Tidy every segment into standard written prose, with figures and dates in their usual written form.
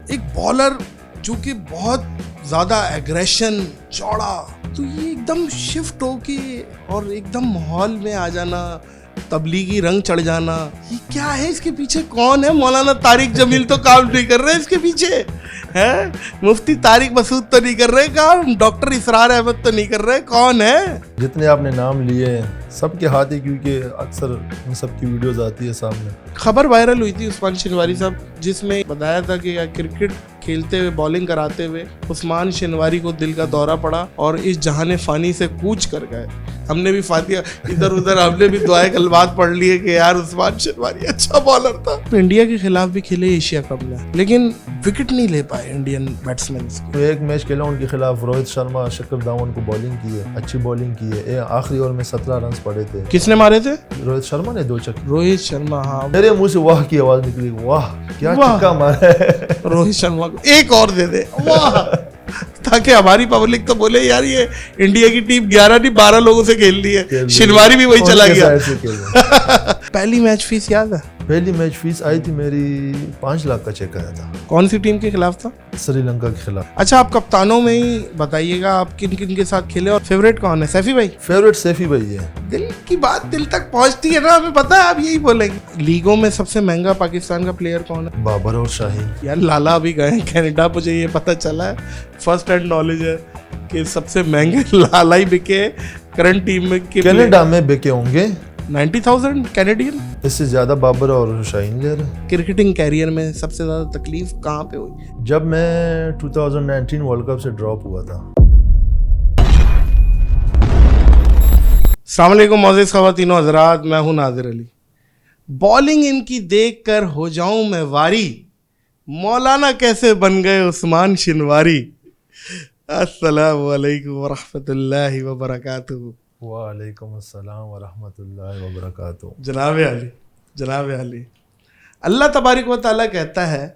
ایک بالر جو کہ بہت زیادہ ایگریشن چوڑا، تو یہ ایک دم شفٹ ہو کے اور ایک دم ماحول میں آ جانا، تبلیغی رنگ چڑھ جانا، یہ کیا ہے؟ اس کے پیچھے کون ہے؟ مولانا طارق جمیل تو کام نہیں کر رہے اس کے پیچھے ہے، مفتی طارق مسعود تو نہیں کر رہے کام، ڈاکٹر اسرار احمد تو نہیں کر رہے، کون ہے؟ جتنے آپ نے نام لیے سب کے ہاتھ ہی، کیونکہ اکثر ان سب کی ویڈیوز آتی ہے سامنے. خبر وائرل ہوئی تھی عثمان شنواری صاحب، جس میں بتایا تھا کہ کرکٹ کھیلتے ہوئے بالنگ کراتے ہوئے عثمان شنواری کو دل کا دورہ پڑا اور اس جہان فانی سے کوچ کر گئے. ہم نے بھی فاتحہ ادھر ادھر ہم نے بھی دعائے کلمات پڑھ لیے کہ یار عثمان شنواری اچھا بالر تھا. انڈیا کے خلاف بھی کھیلے ایشیا کپ میں، لیکن وکٹ نہیں لے پائے انڈین بیٹسمینز. ایک میچ کھیلا ان کے خلاف، روہت شرما شکر دھون کو بالنگ کی ہے، اچھی بالنگ کی ہے، آخری اوور میں 17 رنز پڑے تھے. کس نے مارے تھے؟ روہت شرما نے 2 چھکے. روہت شرما، ہاں میرے منہ سے واہ کی آواز نکلی، واہ کیا چھکا مارا ہے. روہت شرما کو ایک اور دے دے واہ، تاکہ ہماری پبلک تو بولے یار یہ انڈیا کی ٹیم 11 نہیں 12 لوگوں سے کھیل رہی ہے. شنواری بھی وہی چلا گیا. پہلی میچ فیس یاد ہے؟ پہلی میچ فیس آئی تھی میری 5 لاکھ کا چیک آیا تھا. کون سی ٹیم کے خلاف تھا؟ سری لنکا کے خلاف. اچھا، آپ کپتانوں میں ہی بتائیے گا آپ کن کن کے ساتھ کھیلے اور فیوریٹ کون ہے؟ سیفی بھائی؟ فیوریٹ سیفی بھائی ہے. دل کی بات دل تک پہنچتی ہے نا، ہمیں پتا ہے آپ یہی بولیں گے. لیگوں میں سب سے مہنگا پاکستان کا پلیئر کون ہے؟ بابر اور شاہین. یار لالا بھی گئے ہیں کینیڈا، مجھے یہ پتا چلا ہے، فرسٹ ہینڈ نالج ہے کہ سب سے مہنگے لالا ہی بکے کرنٹ ٹیم میں. کینیڈا میں بکے ہوں گے 90,000 کینیڈین. اس سے زیادہ بابر اور شاہین لے رہے. کرکٹنگ کیریئر میں سب سے زیادہ تکلیف کہاں پہ ہوئی؟ جب میں 2019 ورلڈ کپ سے ڈراپ ہوا تھا. السلام علیکم معزز خواتین و حضرات، میں ہوں ناظر علی. بالنگ ان کی دیکھ کر ہو جاؤں میں واری، مولانا کیسے بن گئے عثمان شنواری. السلام علیکم ورحمۃ اللہ وبرکاتہ. وعلیکم السلام ورحمۃ اللہ وبرکاتہ. جناب علی، جناب علی، اللہ تبارک و تعالیٰ کہتا ہے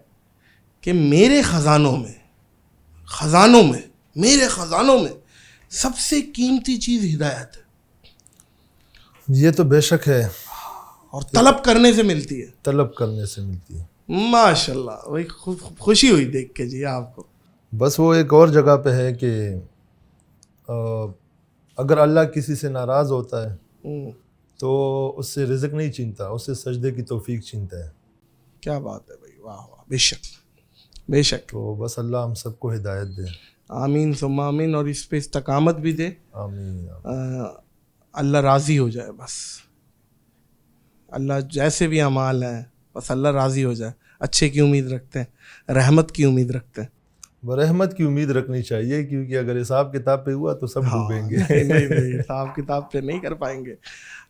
کہ میرے خزانوں میں سب سے قیمتی چیز ہدایت ہے. یہ تو بے شک ہے، اور طلب کرنے سے ملتی ہے. طلب کرنے سے ملتی ہے. ماشاء اللہ، وہی خوشی ہوئی دیکھ کے جی آپ کو. بس وہ ایک اور جگہ پہ ہے کہ اگر اللہ کسی سے ناراض ہوتا ہے تو اس سے رزق نہیں چھینتا، اس سے سجدے کی توفیق چھینتا ہے. کیا بات ہے بھائی، واہ واہ، بے شک بے شک. تو بس اللہ ہم سب کو ہدایت دے. آمین ثم آمین، اور اس پہ استقامت بھی دے. آمین. اللہ راضی ہو جائے بس. اللہ جیسے بھی اعمال ہیں بس اللہ راضی ہو جائے. اچھے کی امید رکھتے ہیں، رحمت کی امید رکھتے ہیں. رحمت کی امید رکھنی چاہیے، کیونکہ اگر حساب کتاب پہ ہوا تو سب ڈوبیں گے. نہیں، حساب کتاب پہ نہیں کر پائیں گے.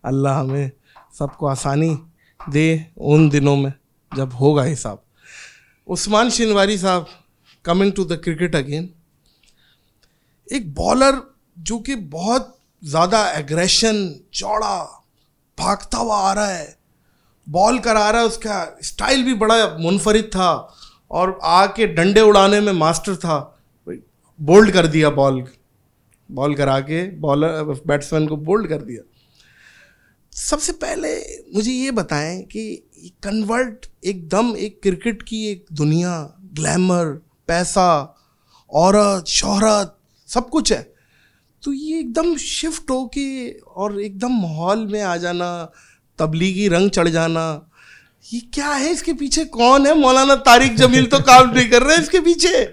اللہ ہمیں سب کو آسانی دے ان دنوں میں جب ہوگا حساب. عثمان شنواری صاحب، coming to the cricket again, ایک بالر جو کہ بہت زیادہ ایگریشن چوڑا بھاگتا ہوا آ رہا ہے، بال کرا رہا ہے، اس کا اسٹائل بھی بڑا منفرد تھا اور آ کے ڈنڈے اڑانے میں ماسٹر تھا. بولڈ کر دیا، بال کرا کے بالر بیٹسمین کو بولڈ کر دیا. سب سے پہلے مجھے یہ بتائیں کہ کنورٹ ایک دم ایک کرکٹ کی ایک دنیا، گلیمر، پیسہ، عورت، شہرت، سب کچھ ہے، تو یہ ایک دم شفٹ ہو کے اور ایک دم ماحول میں آ جانا، تبلیغی رنگ چڑھ جانا، یہ کیا ہے؟ اس کے پیچھے کون ہے؟ مولانا طارق جمیل تو کام نہیں کر رہے اس کے پیچھے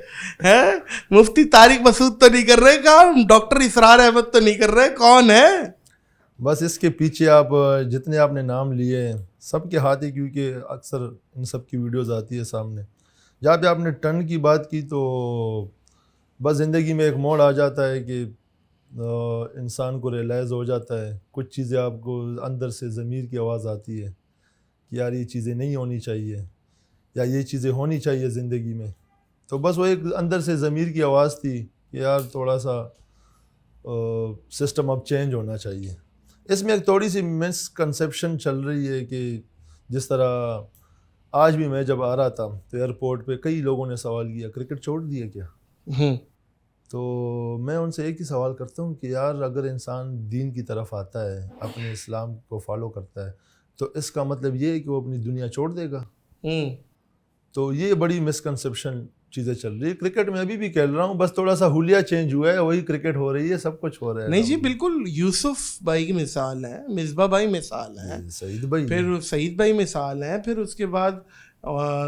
ہے، مفتی طارق مسعود تو نہیں کر رہے کام، ڈاکٹر اسرار احمد تو نہیں کر رہے، کون ہے؟ بس اس کے پیچھے آپ جتنے آپ نے نام لیے سب کے ہاتھ ہی، کیونکہ اکثر ان سب کی ویڈیوز آتی ہے سامنے. جہاں پہ آپ نے ٹرن کی بات کی تو بس زندگی میں ایک موڑ آ جاتا ہے کہ انسان کو ریئلائز ہو جاتا ہے، کچھ چیزیں آپ کو اندر سے ضمیر کی آواز آتی ہے کہ یار یہ چیزیں نہیں ہونی چاہیے یا یہ چیزیں ہونی چاہیے زندگی میں. تو بس وہ ایک اندر سے ضمیر کی آواز تھی کہ یار تھوڑا سا سسٹم اب چینج ہونا چاہیے. اس میں ایک تھوڑی سی مسکنسیپشن چل رہی ہے کہ جس طرح آج بھی میں جب آ رہا تھا تو ایئرپورٹ پہ کئی لوگوں نے سوال کیا کرکٹ چھوڑ دیا کیا؟ تو میں ان سے ایک ہی سوال کرتا ہوں کہ یار اگر انسان دین کی طرف آتا ہے، اپنے اسلام کو فالو کرتا ہے، تو اس کا مطلب یہ ہے کہ وہ اپنی دنیا چھوڑ دے گا. تو یہ بڑی مسکنسیپشن چیزیں چل رہی ہے. کرکٹ میں ابھی بھی کھیل رہا ہوں, بس تھوڑا سا حلیہ چینج ہوا ہے, وہی کرکٹ ہو رہی ہے, سب کچھ ہو رہا ہے. نہیں جی بالکل, یوسف بھائی کی مثال ہے, مصباح بھائی مثال ہے, سعید بھائی, پھر سعید بھائی مثال ہیں, پھر اس کے بعد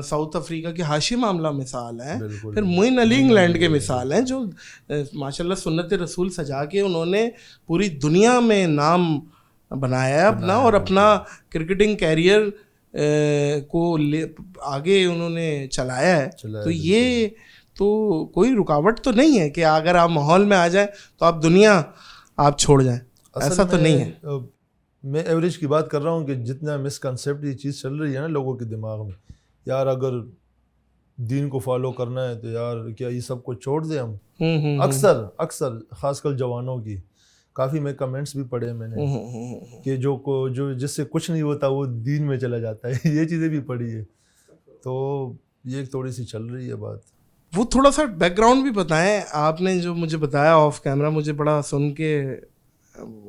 ساؤتھ افریقہ کے ہاشم آملہ مثال ہیں, پھر معین علی انگلینڈ کے مثال ہیں, جو ماشاء اللہ سنت رسول سجا کے انہوں نے پوری دنیا میں نام بنایا ہے اپنا, اور اپنا کرکٹنگ کیریئر کو آگے انہوں نے چلایا ہے. تو یہ تو کوئی رکاوٹ تو نہیں ہے کہ اگر آپ ماحول میں آ جائیں تو آپ دنیا آپ چھوڑ جائیں, ایسا تو نہیں ہے. میں ایوریج کی بات کر رہا ہوں کہ جتنا مسکنسیپٹ یہ چیز چل رہی ہے نا لوگوں کے دماغ میں, یار اگر دین کو فالو کرنا ہے تو یار کیا یہ سب کو چھوڑ دیں ہم. اکثر خاص کر جوانوں کی کافی میں کمنٹس بھی پڑھے میں نے کہ جو جس سے کچھ نہیں ہوتا وہ دین میں چلا جاتا ہے, یہ چیزیں بھی پڑھی ہے. تو یہ تھوڑی سی چل رہی ہے بات. وہ تھوڑا سا بیک گراؤنڈ بھی بتائیں آپ نے, جو مجھے بتایا آف کیمرہ, مجھے بڑا سن کے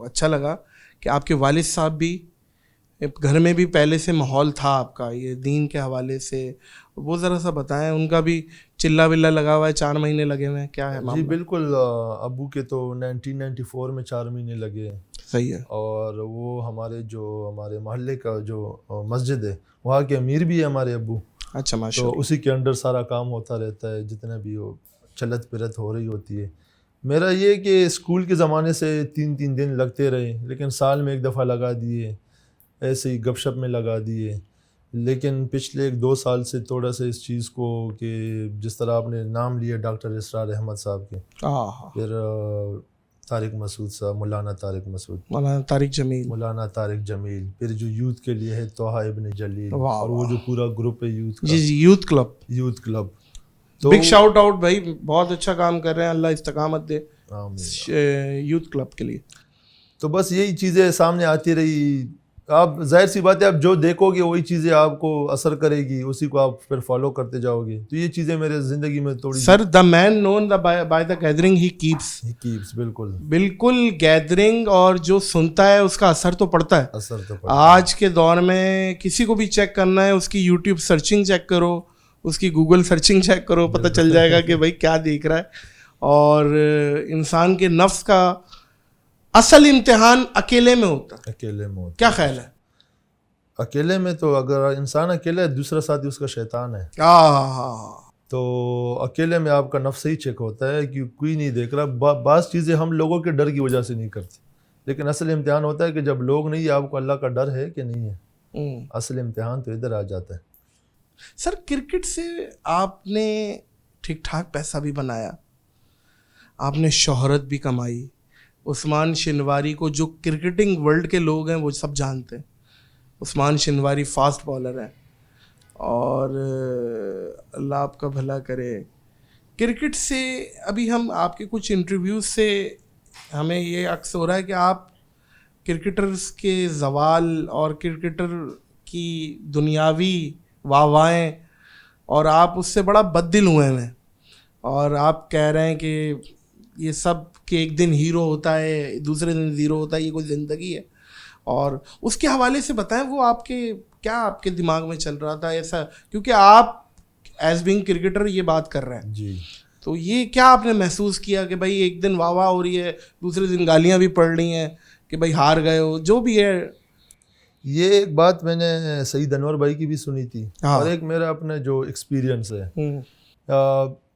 اچھا لگا کہ آپ کے والد صاحب بھی گھر میں بھی پہلے سے ماحول تھا آپ کا یہ دین کے حوالے سے, وہ ذرا سا بتائیں. ان کا بھی چلا ولا لگا ہوا ہے, 4 مہینے لگے ہوئے ہیں, کیا ہے معاملہ؟ جی بالکل, ابو کے تو 1994 میں 4 مہینے لگے ہیں. صحیح ہے. اور وہ ہمارے محلے کا جو مسجد ہے وہاں کے امیر بھی ہے ہمارے ابو. اچھا ماشاء اللہ. تو اسی کے انڈر سارا کام ہوتا رہتا ہے, جتنا بھی وہ چلت پھرت ہو رہی ہوتی ہے. میرا یہ کہ اسکول کے زمانے سے 3 دن لگتے رہے, لیکن سال میں 1 دفعہ لگا دیے, ایسے ہی گپ شپ میں لگا دیے. لیکن پچھلے 1-2 سال سے تھوڑا سا اس چیز کو کہ جس طرح آپ نے نام لیا ڈاکٹر اسرار احمد صاحب کے, پھر طارق مسعود صاحب, مولانا طارق مسعود, مولانا طارق جمیل, پھر جو یوتھ کے لیے ہے طٰہٰ ابن جلیل, اور وہ جو پورا گروپ ہے یوتھ کا, جی یوتھ کلب. تو بگ شاؤٹ آؤٹ بھائی, بہت اچھا کام کر رہے ہیں, اللہ استقامت دے یوتھ کلب کے لیے. تو بس یہی چیزیں سامنے آتی رہی. آپ ظاہر سی بات ہے, آپ جو دیکھو گے وہی چیزیں آپ کو اثر کرے گی, اسی کو آپ پھر فالو کرتے جاؤ گے. تو یہ چیزیں میرے زندگی میں تھوڑی سر the man known by the gathering he keeps. بالکل گیدرنگ, اور جو سنتا ہے اس کا اثر تو پڑتا ہے. آج کے دور میں کسی کو بھی چیک کرنا ہے, اس کی یوٹیوب سرچنگ چیک کرو, اس کی گوگل سرچنگ چیک کرو, پتہ چل جائے گا کہ بھائی کیا دیکھ رہا ہے. اور انسان کے نفس کا اصل امتحان اکیلے میں ہوتا ہے. کیا خیال ہے؟ اکیلے میں تو اگر انسان اکیلا ہے, دوسرا ساتھی اس کا شیطان ہے. تو اکیلے میں آپ کا نفس ہی چیک ہوتا ہے کہ کوئی نہیں دیکھ رہا. بعض چیزیں ہم لوگوں کے ڈر کی وجہ سے نہیں کرتے, لیکن اصل امتحان ہوتا ہے کہ جب لوگ نہیں, آپ کو اللہ کا ڈر ہے کہ نہیں ہے. اصل امتحان تو ادھر آ جاتا ہے. سر کرکٹ سے آپ نے ٹھیک ٹھاک پیسہ بھی بنایا, آپ نے شہرت بھی کمائی. عثمان شنواری کو جو کرکٹنگ ورلڈ کے لوگ ہیں وہ سب جانتے ہیں. عثمان شنواری فاسٹ بالر ہیں, اور اللہ آپ کا بھلا کرے. کرکٹ سے ابھی ہم آپ کے کچھ انٹرویوز سے ہمیں یہ عکس ہو رہا ہے کہ آپ کرکٹرز کے زوال اور کرکٹر کی دنیاوی واہیں, اور آپ اس سے بڑا بد دل ہوئے ہیں, اور آپ کہہ رہے ہیں کہ یہ سب کہ ایک دن ہیرو ہوتا ہے, دوسرے دن زیرو ہوتا ہے, یہ کوئی زندگی ہے. اور اس کے حوالے سے بتائیں, وہ آپ کے دماغ میں چل رہا تھا ایسا, کیونکہ آپ ایز بینگ کرکٹر یہ بات کر رہے ہیں جی, تو یہ کیا آپ نے محسوس کیا کہ بھائی ایک دن واہ ہو رہی ہے, دوسرے دن گالیاں بھی پڑ رہی ہیں کہ بھائی ہار گئے ہو, جو بھی ہے. یہ ایک بات میں نے سعید انور بھائی کی بھی سنی تھی, اور ایک میرا اپنا جو ایکسپیرینس ہے,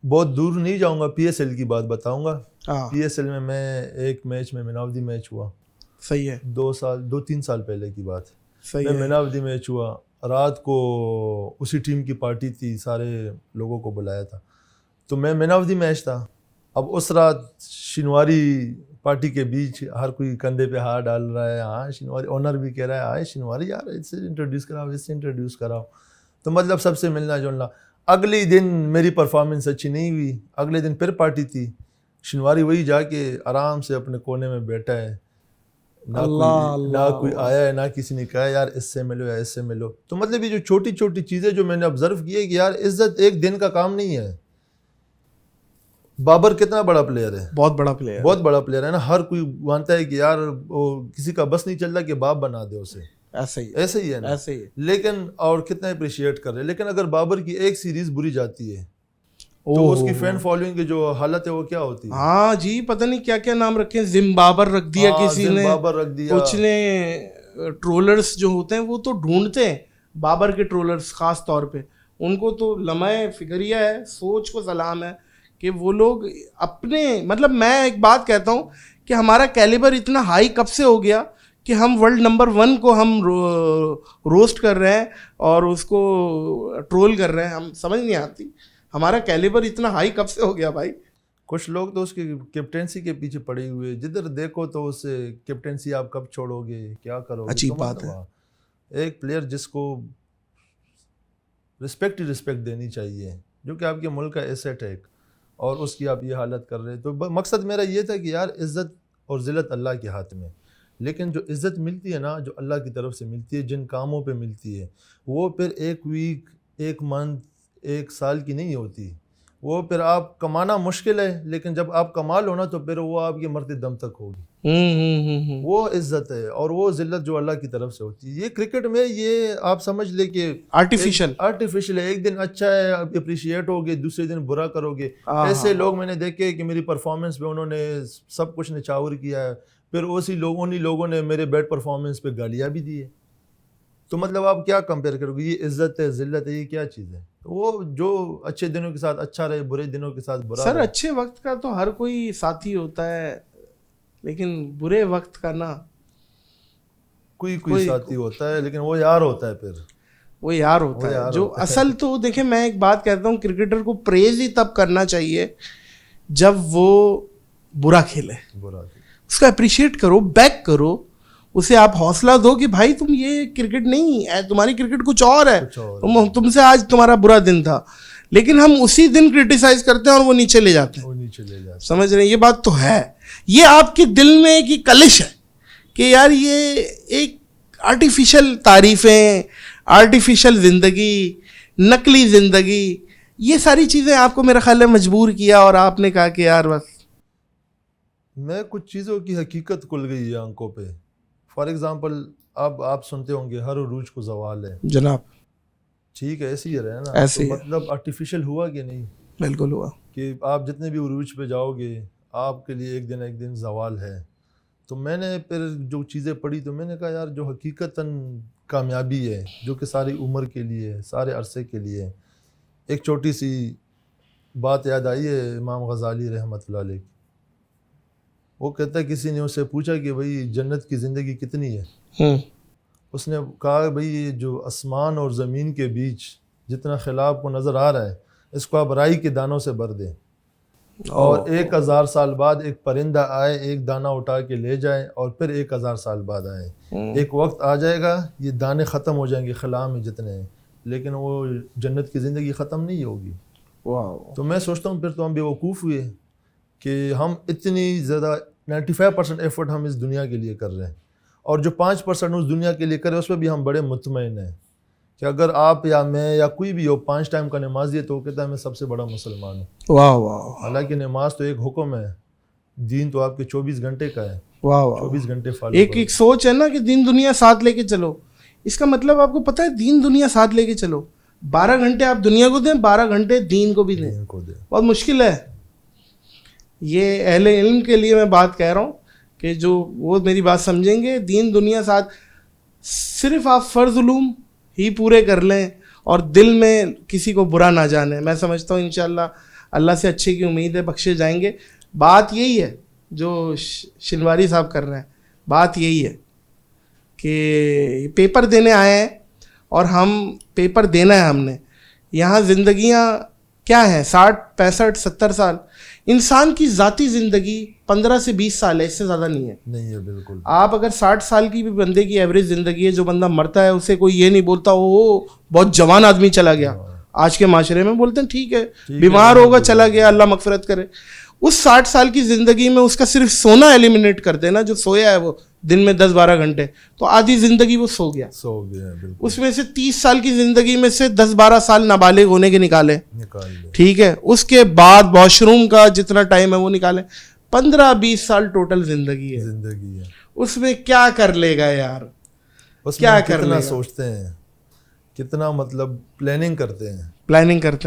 بہت دور نہیں جاؤں گا, پی ایس ایل کی بات بتاؤں گا. پی ایس ایل میں ایک میچ میں مین آف دی میچ ہوا. صحیح ہے. 2-3 سال پہلے کی بات. میں مین آف دی میچ ہوا, رات کو اسی ٹیم کی پارٹی تھی, سارے لوگوں کو بلایا تھا, تو میں مین آف دی میچ تھا. اب اس رات شنواری پارٹی کے بیچ ہر کوئی کندھے پہ ہاتھ ڈال رہا ہے. ہاں شنواری, اونر بھی کہہ رہا ہے ہاں شنواری یار اس سے انٹروڈیوس کراؤ, اس سے انٹروڈیوس کراؤ. تو مطلب سب سے ملنا جلنا. اگلے دن میری پرفارمنس اچھی نہیں ہوئی, اگلے دن پھر پارٹی تھی. شنواری وہی جا کے آرام سے اپنے کونے میں بیٹھا ہے, نہ کوئی آیا ہے, نہ کسی نے کہا یار اس سے ملو یا اس سے ملو. تو مطلب یہ جو چھوٹی چھوٹی چیزیں جو میں نے آبزرو کی ہے کہ یار عزت ایک دن کا کام نہیں ہے. بابر کتنا بڑا پلیئر ہے, بہت بڑا پلیئر ہے نا. ہر کوئی مانتا ہے کہ یار کسی کا بس نہیں چل رہا کہ باپ بنا دے اسے, ایسے ہی ہے نا. لیکن اور کتنا اپریشیٹ کر رہے, لیکن اگر بابر کی ایک سیریز بری جاتی ہے, تو اس کی فین فالوئنگ کی جو حالت ہے وہ کیا ہوتی ہے. ہاں جی, پتہ نہیں کیا کیا نام رکھے ہیں, زمبابر رکھ دیا کسی نے, بابر رکھ دیا, کچھ نے. ٹرولرز جو ہوتے ہیں وہ تو ڈھونڈتے ہیں, بابر کے ٹرولرز خاص طور پہ, ان کو تو لمحہ فکریہ ہے, سوچ کو سلام ہے کہ وہ لوگ اپنے, مطلب میں ایک بات کہتا ہوں کہ ہمارا کیلیبر اتنا ہائی کب سے ہو گیا کہ ہم ورلڈ نمبر 1 کو ہم روسٹ کر رہے ہیں اور اس کو ٹرول کر رہے ہیں, ہم سمجھ نہیں آتی ہمارا کیلیبر اتنا ہائی کب سے ہو گیا بھائی. کچھ لوگ تو اس کی کیپٹنسی کے پیچھے پڑے ہوئے, جدھر دیکھو تو اس سے کیپٹنسی آپ کب چھوڑو گے, کیا کرو گے. عجیب بات ہے. ایک پلیئر جس کو رسپیکٹ دینی چاہیے, جو کہ آپ کے ملک کا ایسیٹ ہے, اور اس کی آپ یہ حالت کر رہے. تو مقصد میرا یہ تھا کہ یار عزت اور ذلت اللہ کے ہاتھ میں, لیکن جو عزت ملتی ہے نا, جو اللہ کی طرف سے ملتی ہے, جن کاموں پہ ملتی ہے, وہ پھر ایک ویک, ایک منتھ, ایک سال کی نہیں ہوتی. وہ پھر آپ کمانا مشکل ہے, لیکن جب آپ کما لو نا تو پھر وہ آپ کے مرتے دم تک ہوگی. وہ عزت ہے, اور وہ ذلت جو اللہ کی طرف سے ہوتی ہے. یہ کرکٹ میں یہ آپ سمجھ لے کہ آرٹیفیشل ہے. ایک دن اچھا ہے, اپریشیٹ ہوگے, دوسرے دن برا کرو گے. ایسے لوگ میں نے دیکھے کہ میری پرفارمنس پہ انہوں نے سب کچھ نچاور کیا ہے, پھر انہی لوگوں نے میرے بیڈ پرفارمنس پہ گالیاں بھی دی ہے. تو مطلب آپ کیا کمپیئر کرو گے, یہ عزت ہے, ذلت ہے, یہ کیا چیز ہے. وہ جو اچھے دنوں کے ساتھ اچھا رہے, برے دنوں کے ساتھ برا. سر اچھے وقت کا تو ہر کوئی ساتھی ہوتا ہے, لیکن برے وقت کا نا کوئی ساتھی ہوتا ہے, لیکن وہ یار ہوتا ہے. پھر وہ یار ہوتا ہے جو اصل. تو دیکھیں میں ایک بات کہتا ہوں, کرکٹر کو پریز ہی تب کرنا چاہیے جب وہ برا کھیلے, اس کا اپریشیٹ کرو, بیک کرو, اسے آپ حوصلہ دو کہ بھائی تم یہ کرکٹ نہیں ہے, تمہاری کرکٹ کچھ اور ہے, تم سے آج تمہارا برا دن تھا. لیکن ہم اسی دن کرٹیسائز کرتے ہیں اور وہ نیچے لے جاتے ہیں. سمجھ رہے ہیں, یہ بات تو ہے. یہ آپ کے دل میں ایک کلش ہے کہ یار یہ ایک آرٹیفیشل تعریفیں, آرٹیفیشل زندگی, نقلی زندگی, یہ ساری چیزیں آپ کو میرا خیال ہے مجبور کیا, اور آپ نے کہا کہ یار بس میں کچھ چیزوں کی حقیقت کھل گئی ہے آنکھوں پہ. فار ایگزامپل اب آپ سنتے ہوں گے ہر عروج کو زوال ہے. جناب ٹھیک ہے, ایسے ہی رہے نا, ایسے ہی مطلب آرٹیفیشل ہوا کہ نہیں. بالکل ہوا کہ آپ جتنے بھی عروج پہ جاؤ گے آپ کے لیے ایک دن زوال ہے. تو میں نے پھر جو چیزیں پڑھی تو میں نے کہا یار جو حقیقتاً کامیابی ہے, جو کہ ساری عمر کے لیے, سارے عرصے کے لیے. ایک چھوٹی سی بات یاد آئی ہے امام غزالی رحمۃ اللہ علیہ. وہ کہتا ہے کسی نے اس سے پوچھا کہ بھئی جنت کی زندگی کتنی ہے. اس نے کہا بھئی یہ جو آسمان اور زمین کے بیچ جتنا خلا آپ کو نظر آ رہا ہے, اس کو آپ رائی کے دانوں سے بھر دیں, اور 1000 سال بعد ایک پرندہ آئے, ایک دانہ اٹھا کے لے جائے, اور پھر 1000 سال بعد آئے. ایک وقت آ جائے گا یہ دانے ختم ہو جائیں گے خلا میں جتنے ہیں, لیکن وہ جنت کی زندگی ختم نہیں ہوگی. تو میں سوچتا ہوں پھر تو ہم بیوقوف ہوئے کہ ہم اتنی زیادہ 95% ایفرٹ ہم اس دنیا کے لیے کر رہے ہیں, اور جو 5% اس دنیا کے لیے کرے اس پہ بھی ہم بڑے مطمئن ہیں کہ اگر آپ یا میں یا کوئی بھی ہو 5 ٹائم کا نمازی ہے تو وہ کہتا ہے میں سب سے بڑا مسلمان ہوں. حالانکہ نماز تو ایک حکم ہے, دین تو آپ کے 24 گھنٹے کا ہے. 24 گھنٹے فالو. ایک سوچ ہے نا کہ دین دنیا ساتھ لے کے چلو. اس کا مطلب آپ کو پتہ ہے دین دنیا ساتھ لے کے چلو, 12 گھنٹے آپ دنیا کو دیں, 12 گھنٹے دین کو بھی دیں. بہت مشکل ہے یہ. اہل علم کے لیے میں بات کہہ رہا ہوں کہ جو وہ میری بات سمجھیں گے. دین دنیا ساتھ, صرف آپ فرض علوم ہی پورے کر لیں اور دل میں کسی کو برا نہ جانیں. میں سمجھتا ہوں انشاءاللہ اللہ سے اچھے کی امید ہے, بخشے جائیں گے. بات یہی ہے جو شنواری صاحب کر رہے ہیں, بات یہی ہے کہ پیپر دینے آئے ہیں اور ہم پیپر دینا ہے ہم نے. یہاں زندگیاں کیا ہیں 60 65 70 سال. انسان کی ذاتی زندگی 15 سے 20 سال ہے, اس سے زیادہ نہیں ہے. بالکل. آپ اگر 60 سال کی بھی بندے کی ایوریج زندگی ہے, جو بندہ مرتا ہے اسے کوئی یہ نہیں بولتا وہ بہت جوان آدمی چلا گیا. آج کے معاشرے میں بولتے ہیں ٹھیک ہے بیمار ہوگا چلا گیا, اللہ مغفرت کرے. اس 60 سال کی زندگی میں اس کا صرف سونا ایلیمنیٹ کر دینا, جو سویا ہے وہ دن میں 10-12 گھنٹے, تو آدھی زندگی وہ سو گیا. اس میں سے 30 سال کی زندگی میں سے 10-12 سال نابالغ ہونے کے نکالے, ٹھیک ہے. اس کے بعد واش روم کا جتنا ٹائم ہے وہ نکالے. 15-20 سال ٹوٹل زندگی ہے. اس میں کیا کر لے گا یار, کیا کرنا سوچتے ہیں, کتنا مطلب پلاننگ کرتے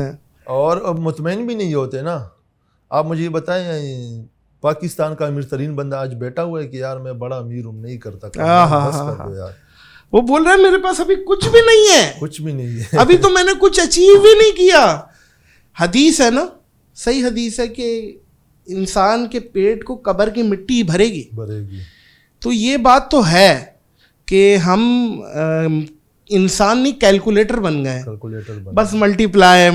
ہیں. اور اب مطمئن بھی نہیں ہوتے نا. آپ مجھے یہ بتائیں پاکستان کا امیر ترین بندہ آج بیٹھا ہوا ہے کہ یار میں بڑا امیر ہوں, نہیں کرتا, بس کر دو یار. وہ بول رہا ہے میرے پاس ابھی کچھ بھی نہیں ہے, کچھ بھی نہیں ہے, ابھی تو میں نے کچھ اچیو ہی نہیں کیا. حدیث ہے نا, صحیح حدیث ہے کہ انسان کے پیٹ کو قبر کی مٹی بھرے گی. تو یہ بات تو ہے کہ ہم انسان نہیں کیلکولیٹر بن گئے ہیں, بس ملٹی پلائی.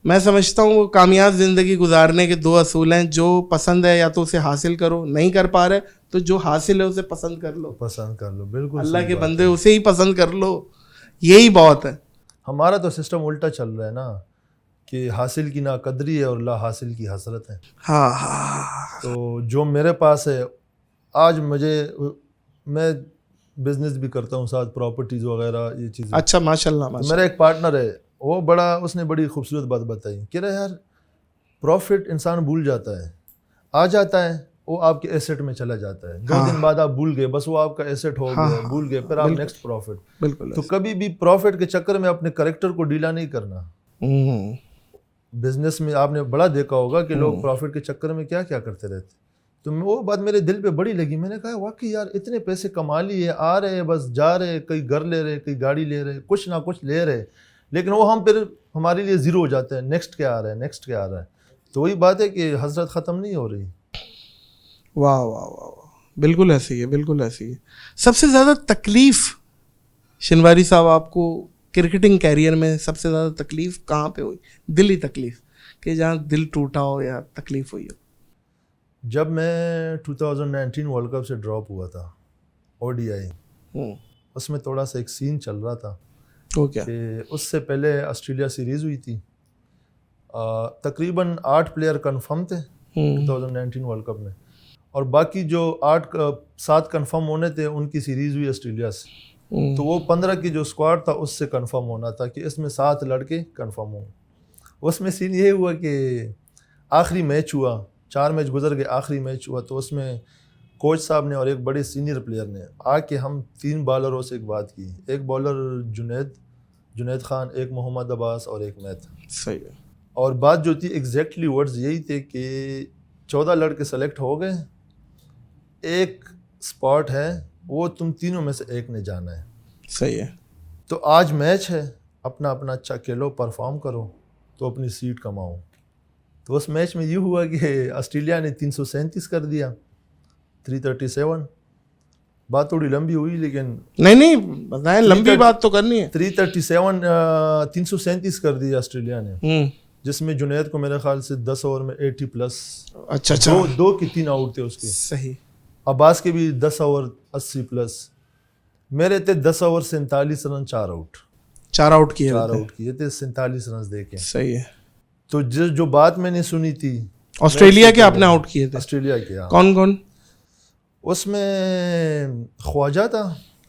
میں سمجھتا ہوں وہ کامیاب زندگی گزارنے کے 2 اصول ہیں, جو پسند ہے یا تو اسے حاصل کرو, نہیں کر پا رہے تو جو حاصل ہے اسے پسند کر لو. بالکل اللہ کے بندے اسے ہی پسند کر لو, یہی بہت ہے. ہمارا تو سسٹم الٹا چل رہا ہے نا کہ حاصل کی ناقدری ہے اور لا حاصل کی حسرت ہے. تو جو میرے پاس ہے آج میں بزنس بھی کرتا ہوں ساتھ, پراپرٹیز وغیرہ یہ چیزیں. اچھا ماشاء اللہ. میرا ایک پارٹنر ہے, وہ اس نے بڑی خوبصورت بات بتائی کہ یار پروفٹ انسان بھول جاتا ہے, آ جاتا ہے وہ آپ کے ایسٹ میں چلا جاتا ہے, 2 دن بعد آپ بھول گئے, بس وہ آپ کا ایسٹ ہو گیا, بھول گئے, پھر آپ نیکسٹ پروفٹ. بالکل. تو کبھی بھی پروفٹ کے چکر میں اپنے کریکٹر کو ڈھیلا نہیں کرنا. بزنس میں آپ نے بڑا دیکھا ہوگا کہ لوگ پروفٹ کے چکر میں کیا کیا کرتے رہتے. تو وہ بات میرے دل پہ بڑی لگی. میں نے کہا واقعی یار اتنے پیسے کما لیے, آ رہے بس جا رہے, کئی گھر لے رہے, کئی گاڑی لے رہے, کچھ نہ کچھ لے رہے, لیکن وہ ہم پھر ہمارے لیے زیرو ہو جاتے ہیں, نیکسٹ کیا آ رہا ہے. تو وہی بات ہے کہ حسرت ختم نہیں ہو رہی. واہ واہ واہ, بالکل ایسی ہے. سب سے زیادہ تکلیف شنواری صاحب آپ کو کرکٹنگ کیریئر میں سب سے زیادہ تکلیف کہاں پہ ہوئی, دلی تکلیف, کہ جہاں دل ٹوٹا ہو یا تکلیف ہوئی ہو؟ جب میں 2019 ورلڈ کپ سے ڈراپ ہوا تھا ODI, اس میں تھوڑا سا ایک سین چل رہا تھا. کہ اس سے پہلے آسٹریلیا سیریز ہوئی تھی, تقریباً 8 پلیئر کنفرم تھے 2019 ورلڈ کپ میں, اور باقی جو 7 کنفرم ہونے تھے ان کی سیریز ہوئی آسٹریلیا سے. تو وہ 15 کی جو اسکواڈ تھا اس سے کنفرم ہونا تھا کہ اس میں 7 لڑکے کنفرم ہوں. اس میں سین یہ ہوا کہ آخری میچ ہوا, 4 میچ گزر گئے, آخری میچ ہوا تو اس میں کوچ صاحب نے اور ایک بڑے سینئر پلیئر نے آ کے ہم 3 بالروں سے ایک بات کی. ایک بالر جنید خان, ایک محمد عباس اور ایک میں تھا. صحیح ہے. اور بات جو تھی ایگزیکٹلی ورڈز یہی تھے کہ 14 لڑکے سلیکٹ ہو گئے, ایک اسپاٹ ہے, وہ تم تینوں میں سے ایک نے جانا ہے. صحیح ہے. تو آج میچ ہے, اپنا اچھا کھیلو, پرفارم کرو تو اپنی سیٹ کماؤ. تو اس میچ میں یہ ہوا کہ آسٹریلیا نے 337 کر دیا, 337. بات تھوڑی لمبی ہوئی لیکن نہیں بتائیں, لمبی بات تو کرنی ہے. 337 کر دیا آسٹریلیا نے, جس میں جنید کو میرے خیال سے 10 اوور میں 80 پلس. اچھا. 2 کی 3 آؤٹ تھے اس کے. صحیح. عباس کے بھی 10 اوور 80 پلس. میرے تھے 10 اوور 47 رن, 4 آؤٹ کیے تھے, 47 رنز دے کے. صحیح ہے. تو جو بات میں نے سنی تھی, آسٹریلیا کے آپ نے آؤٹ کیے تھے. آسٹریلیا کے کون؟ اس میں خواجہ تھا,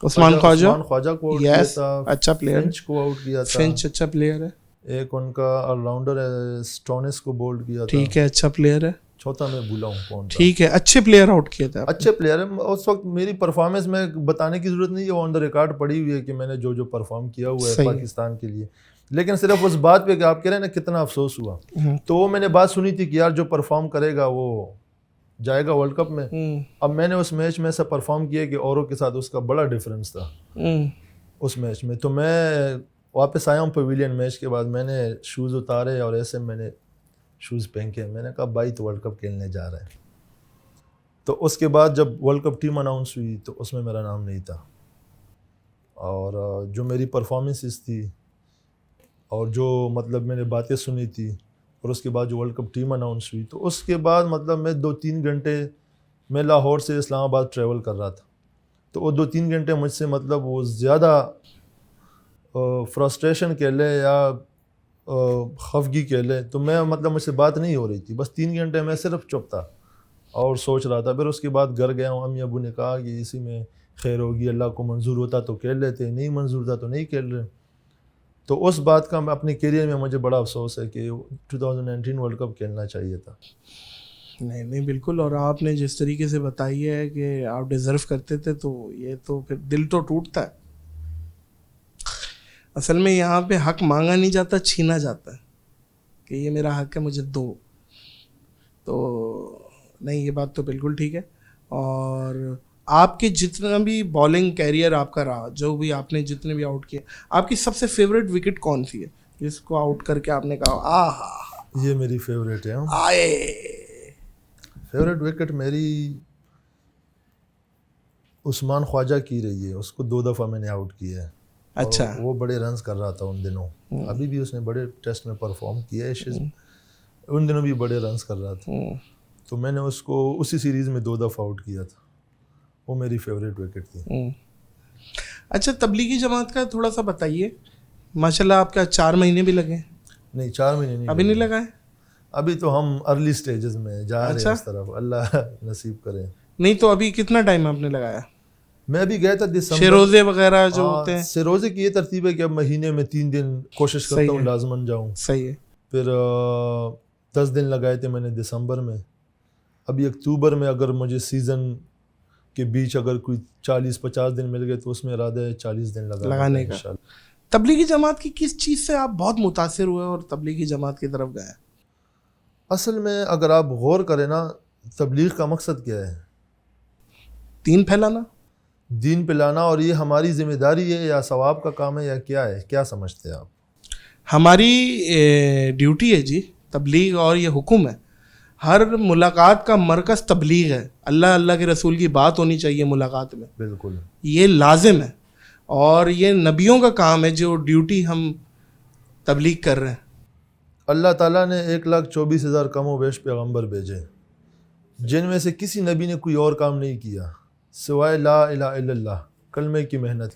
عثمان خواجہ کو آؤٹ کیا تھا. اچھا پلیئر. فنچ کو آؤٹ کیا تھا. فنچ اچھا پلیئر ہے. ایک ان کا آل راؤنڈر ہے, سٹونس کو بولڈ کیا تھا. ٹھیک ہے, اچھا پلیئر ہے. چوتھا میں بھولا ہوں کون. ٹھیک ہے, اچھے پلیئر آؤٹ کیے تھے. اچھے پلیئر ہے. اس وقت میری پرفارمنس میں بتانے کی ضرورت نہیں ہے, وہ آن دا ریکارڈ پڑی ہوئی ہے کہ میں نے جو پرفارم کیا ہوا ہے پاکستان کے لیے. لیکن صرف اس بات پہ کہ آپ کہہ رہے ہیں نا کتنا افسوس ہوا, تو وہ میں نے بات سنی تھی کہ یار جو پرفارم کرے گا وہ جائے گا ورلڈ کپ میں. اب میں نے اس میچ میں ایسا پرفارم کیا کہ اوروں کے ساتھ اس کا بڑا ڈفرینس تھا اس میچ میں. تو میں واپس آیا ہوں پویلین میچ کے بعد, میں نے شوز اتارے اور ایسے میں نے شوز پہن کے میں نے کہا بھائی تو ورلڈ کپ کھیلنے جا رہا ہے. تو اس کے بعد جب ورلڈ کپ ٹیم اناؤنس ہوئی تو اس میں میرا نام نہیں تھا, اور جو میری پرفارمنسز تھی اور جو مطلب میں نے باتیں سنی تھی, اور اس کے بعد جو ورلڈ کپ ٹیم اناؤنس ہوئی تو اس کے بعد مطلب میں 2-3 گھنٹے میں لاہور سے اسلام آباد ٹریول کر رہا تھا. تو وہ 2-3 گھنٹے مجھ سے مطلب وہ زیادہ فرسٹریشن کہہ لے یا خفگی کہہ لے, تو میں مطلب مجھ سے بات نہیں ہو رہی تھی. بس 3 گھنٹے میں صرف چپ تھا اور سوچ رہا تھا. پھر اس کے بعد گھر گیا ہوں, امی ابو نے کہا کہ اسی میں خیر ہوگی, اللہ کو منظور ہوتا تو کھیل لیتے, نہیں منظور تھا تو نہیں کھیل رہے. تو اس بات کا میں اپنے کیریئر میں مجھے بڑا افسوس ہے کہ 2019 ورلڈ کپ کھیلنا چاہیے تھا. نہیں بالکل. اور آپ نے جس طریقے سے بتائی ہے کہ آپ ڈیزرو کرتے تھے, تو یہ تو پھر دل تو ٹوٹتا ہے. اصل میں یہاں پہ حق مانگا نہیں جاتا, چھینا جاتا ہے کہ یہ میرا حق ہے مجھے دو. تو نہیں, یہ بات تو بالکل ٹھیک ہے. اور آپ کے جتنا بھی بالنگ کیریئر آپ کا رہا, جو بھی آپ نے جتنے بھی آؤٹ کیے, آپ کی سب سے فیوریٹ وکٹ کون سی ہے جس کو آؤٹ کر کے آپ نے کہا یہ میری فیوریٹ ہے؟ آئے فیوریٹ وکٹ میری عثمان خواجہ کی رہی ہے, اس کو 2 دفعہ میں نے آؤٹ کیا ہے. اچھا, وہ بڑے رنز کر رہا تھا ان دنوں, ابھی بھی اس نے بڑے ٹیسٹ میں پرفارم کیا ہے, ان دنوں بھی بڑے رنز کر رہا تھا, تو میں نے اس کو اسی سیریز میں 2 دفعہ آؤٹ کیا تھا. وہ میری فیوریٹ وکٹ تھی. اچھا, تبلیغی جماعت کا تھوڑا سا بتائیے. ماشاء اللہ آپ کا 4 مہینے بھی لگے؟ نہیں 4 مہینے نہیں, ابھی نہیں لگا ہے. ابھی تو ہم ارلی سٹیجز میں جا رہے ہیں اس طرف, اللہ نصیب کرے. نہیں تو ابھی کتنا ٹائم آپ نے لگایا؟ میں ابھی گیا تھا دسمبر. شیروزے وغیرہ جو ہوتے ہیں, شیروزے کی یہ ترتیب ہے کہ اب مہینے میں 3 دن کوشش کرتا ہوں لازماً جاؤں. صحیح ہے. پھر 10 دن لگائے تھے میں نے دسمبر میں. ابھی اکتوبر میں اگر مجھے سیزن کے بیچ اگر کوئی 40-50 دن مل گئے تو اس میں ارادہ ہے 40 دن لگانے کا. تبلیغی جماعت کی کس چیز سے آپ بہت متاثر ہوئے اور تبلیغی جماعت کی طرف گئے؟ اصل میں اگر آپ غور کریں نا, تبلیغ کا مقصد کیا ہے؟ دین پھیلانا, دین پلانا. اور یہ ہماری ذمہ داری ہے یا ثواب کا کام ہے یا کیا ہے, کیا سمجھتے ہیں آپ؟ ہماری ڈیوٹی ہے جی تبلیغ, اور یہ حکم ہے. ہر ملاقات کا مرکز تبلیغ ہے. اللہ کے رسول کی بات ہونی چاہیے ملاقات میں, بالکل یہ لازم ہے. اور یہ نبیوں کا کام ہے جو ڈیوٹی ہم تبلیغ کر رہے ہیں. اللہ تعالیٰ نے 1,24,000 کم و بیش پیغمبر بھیجے, جن میں سے کسی نبی نے کوئی اور کام نہیں کیا سوائے لا الہ الا اللہ, کلمے کی محنت.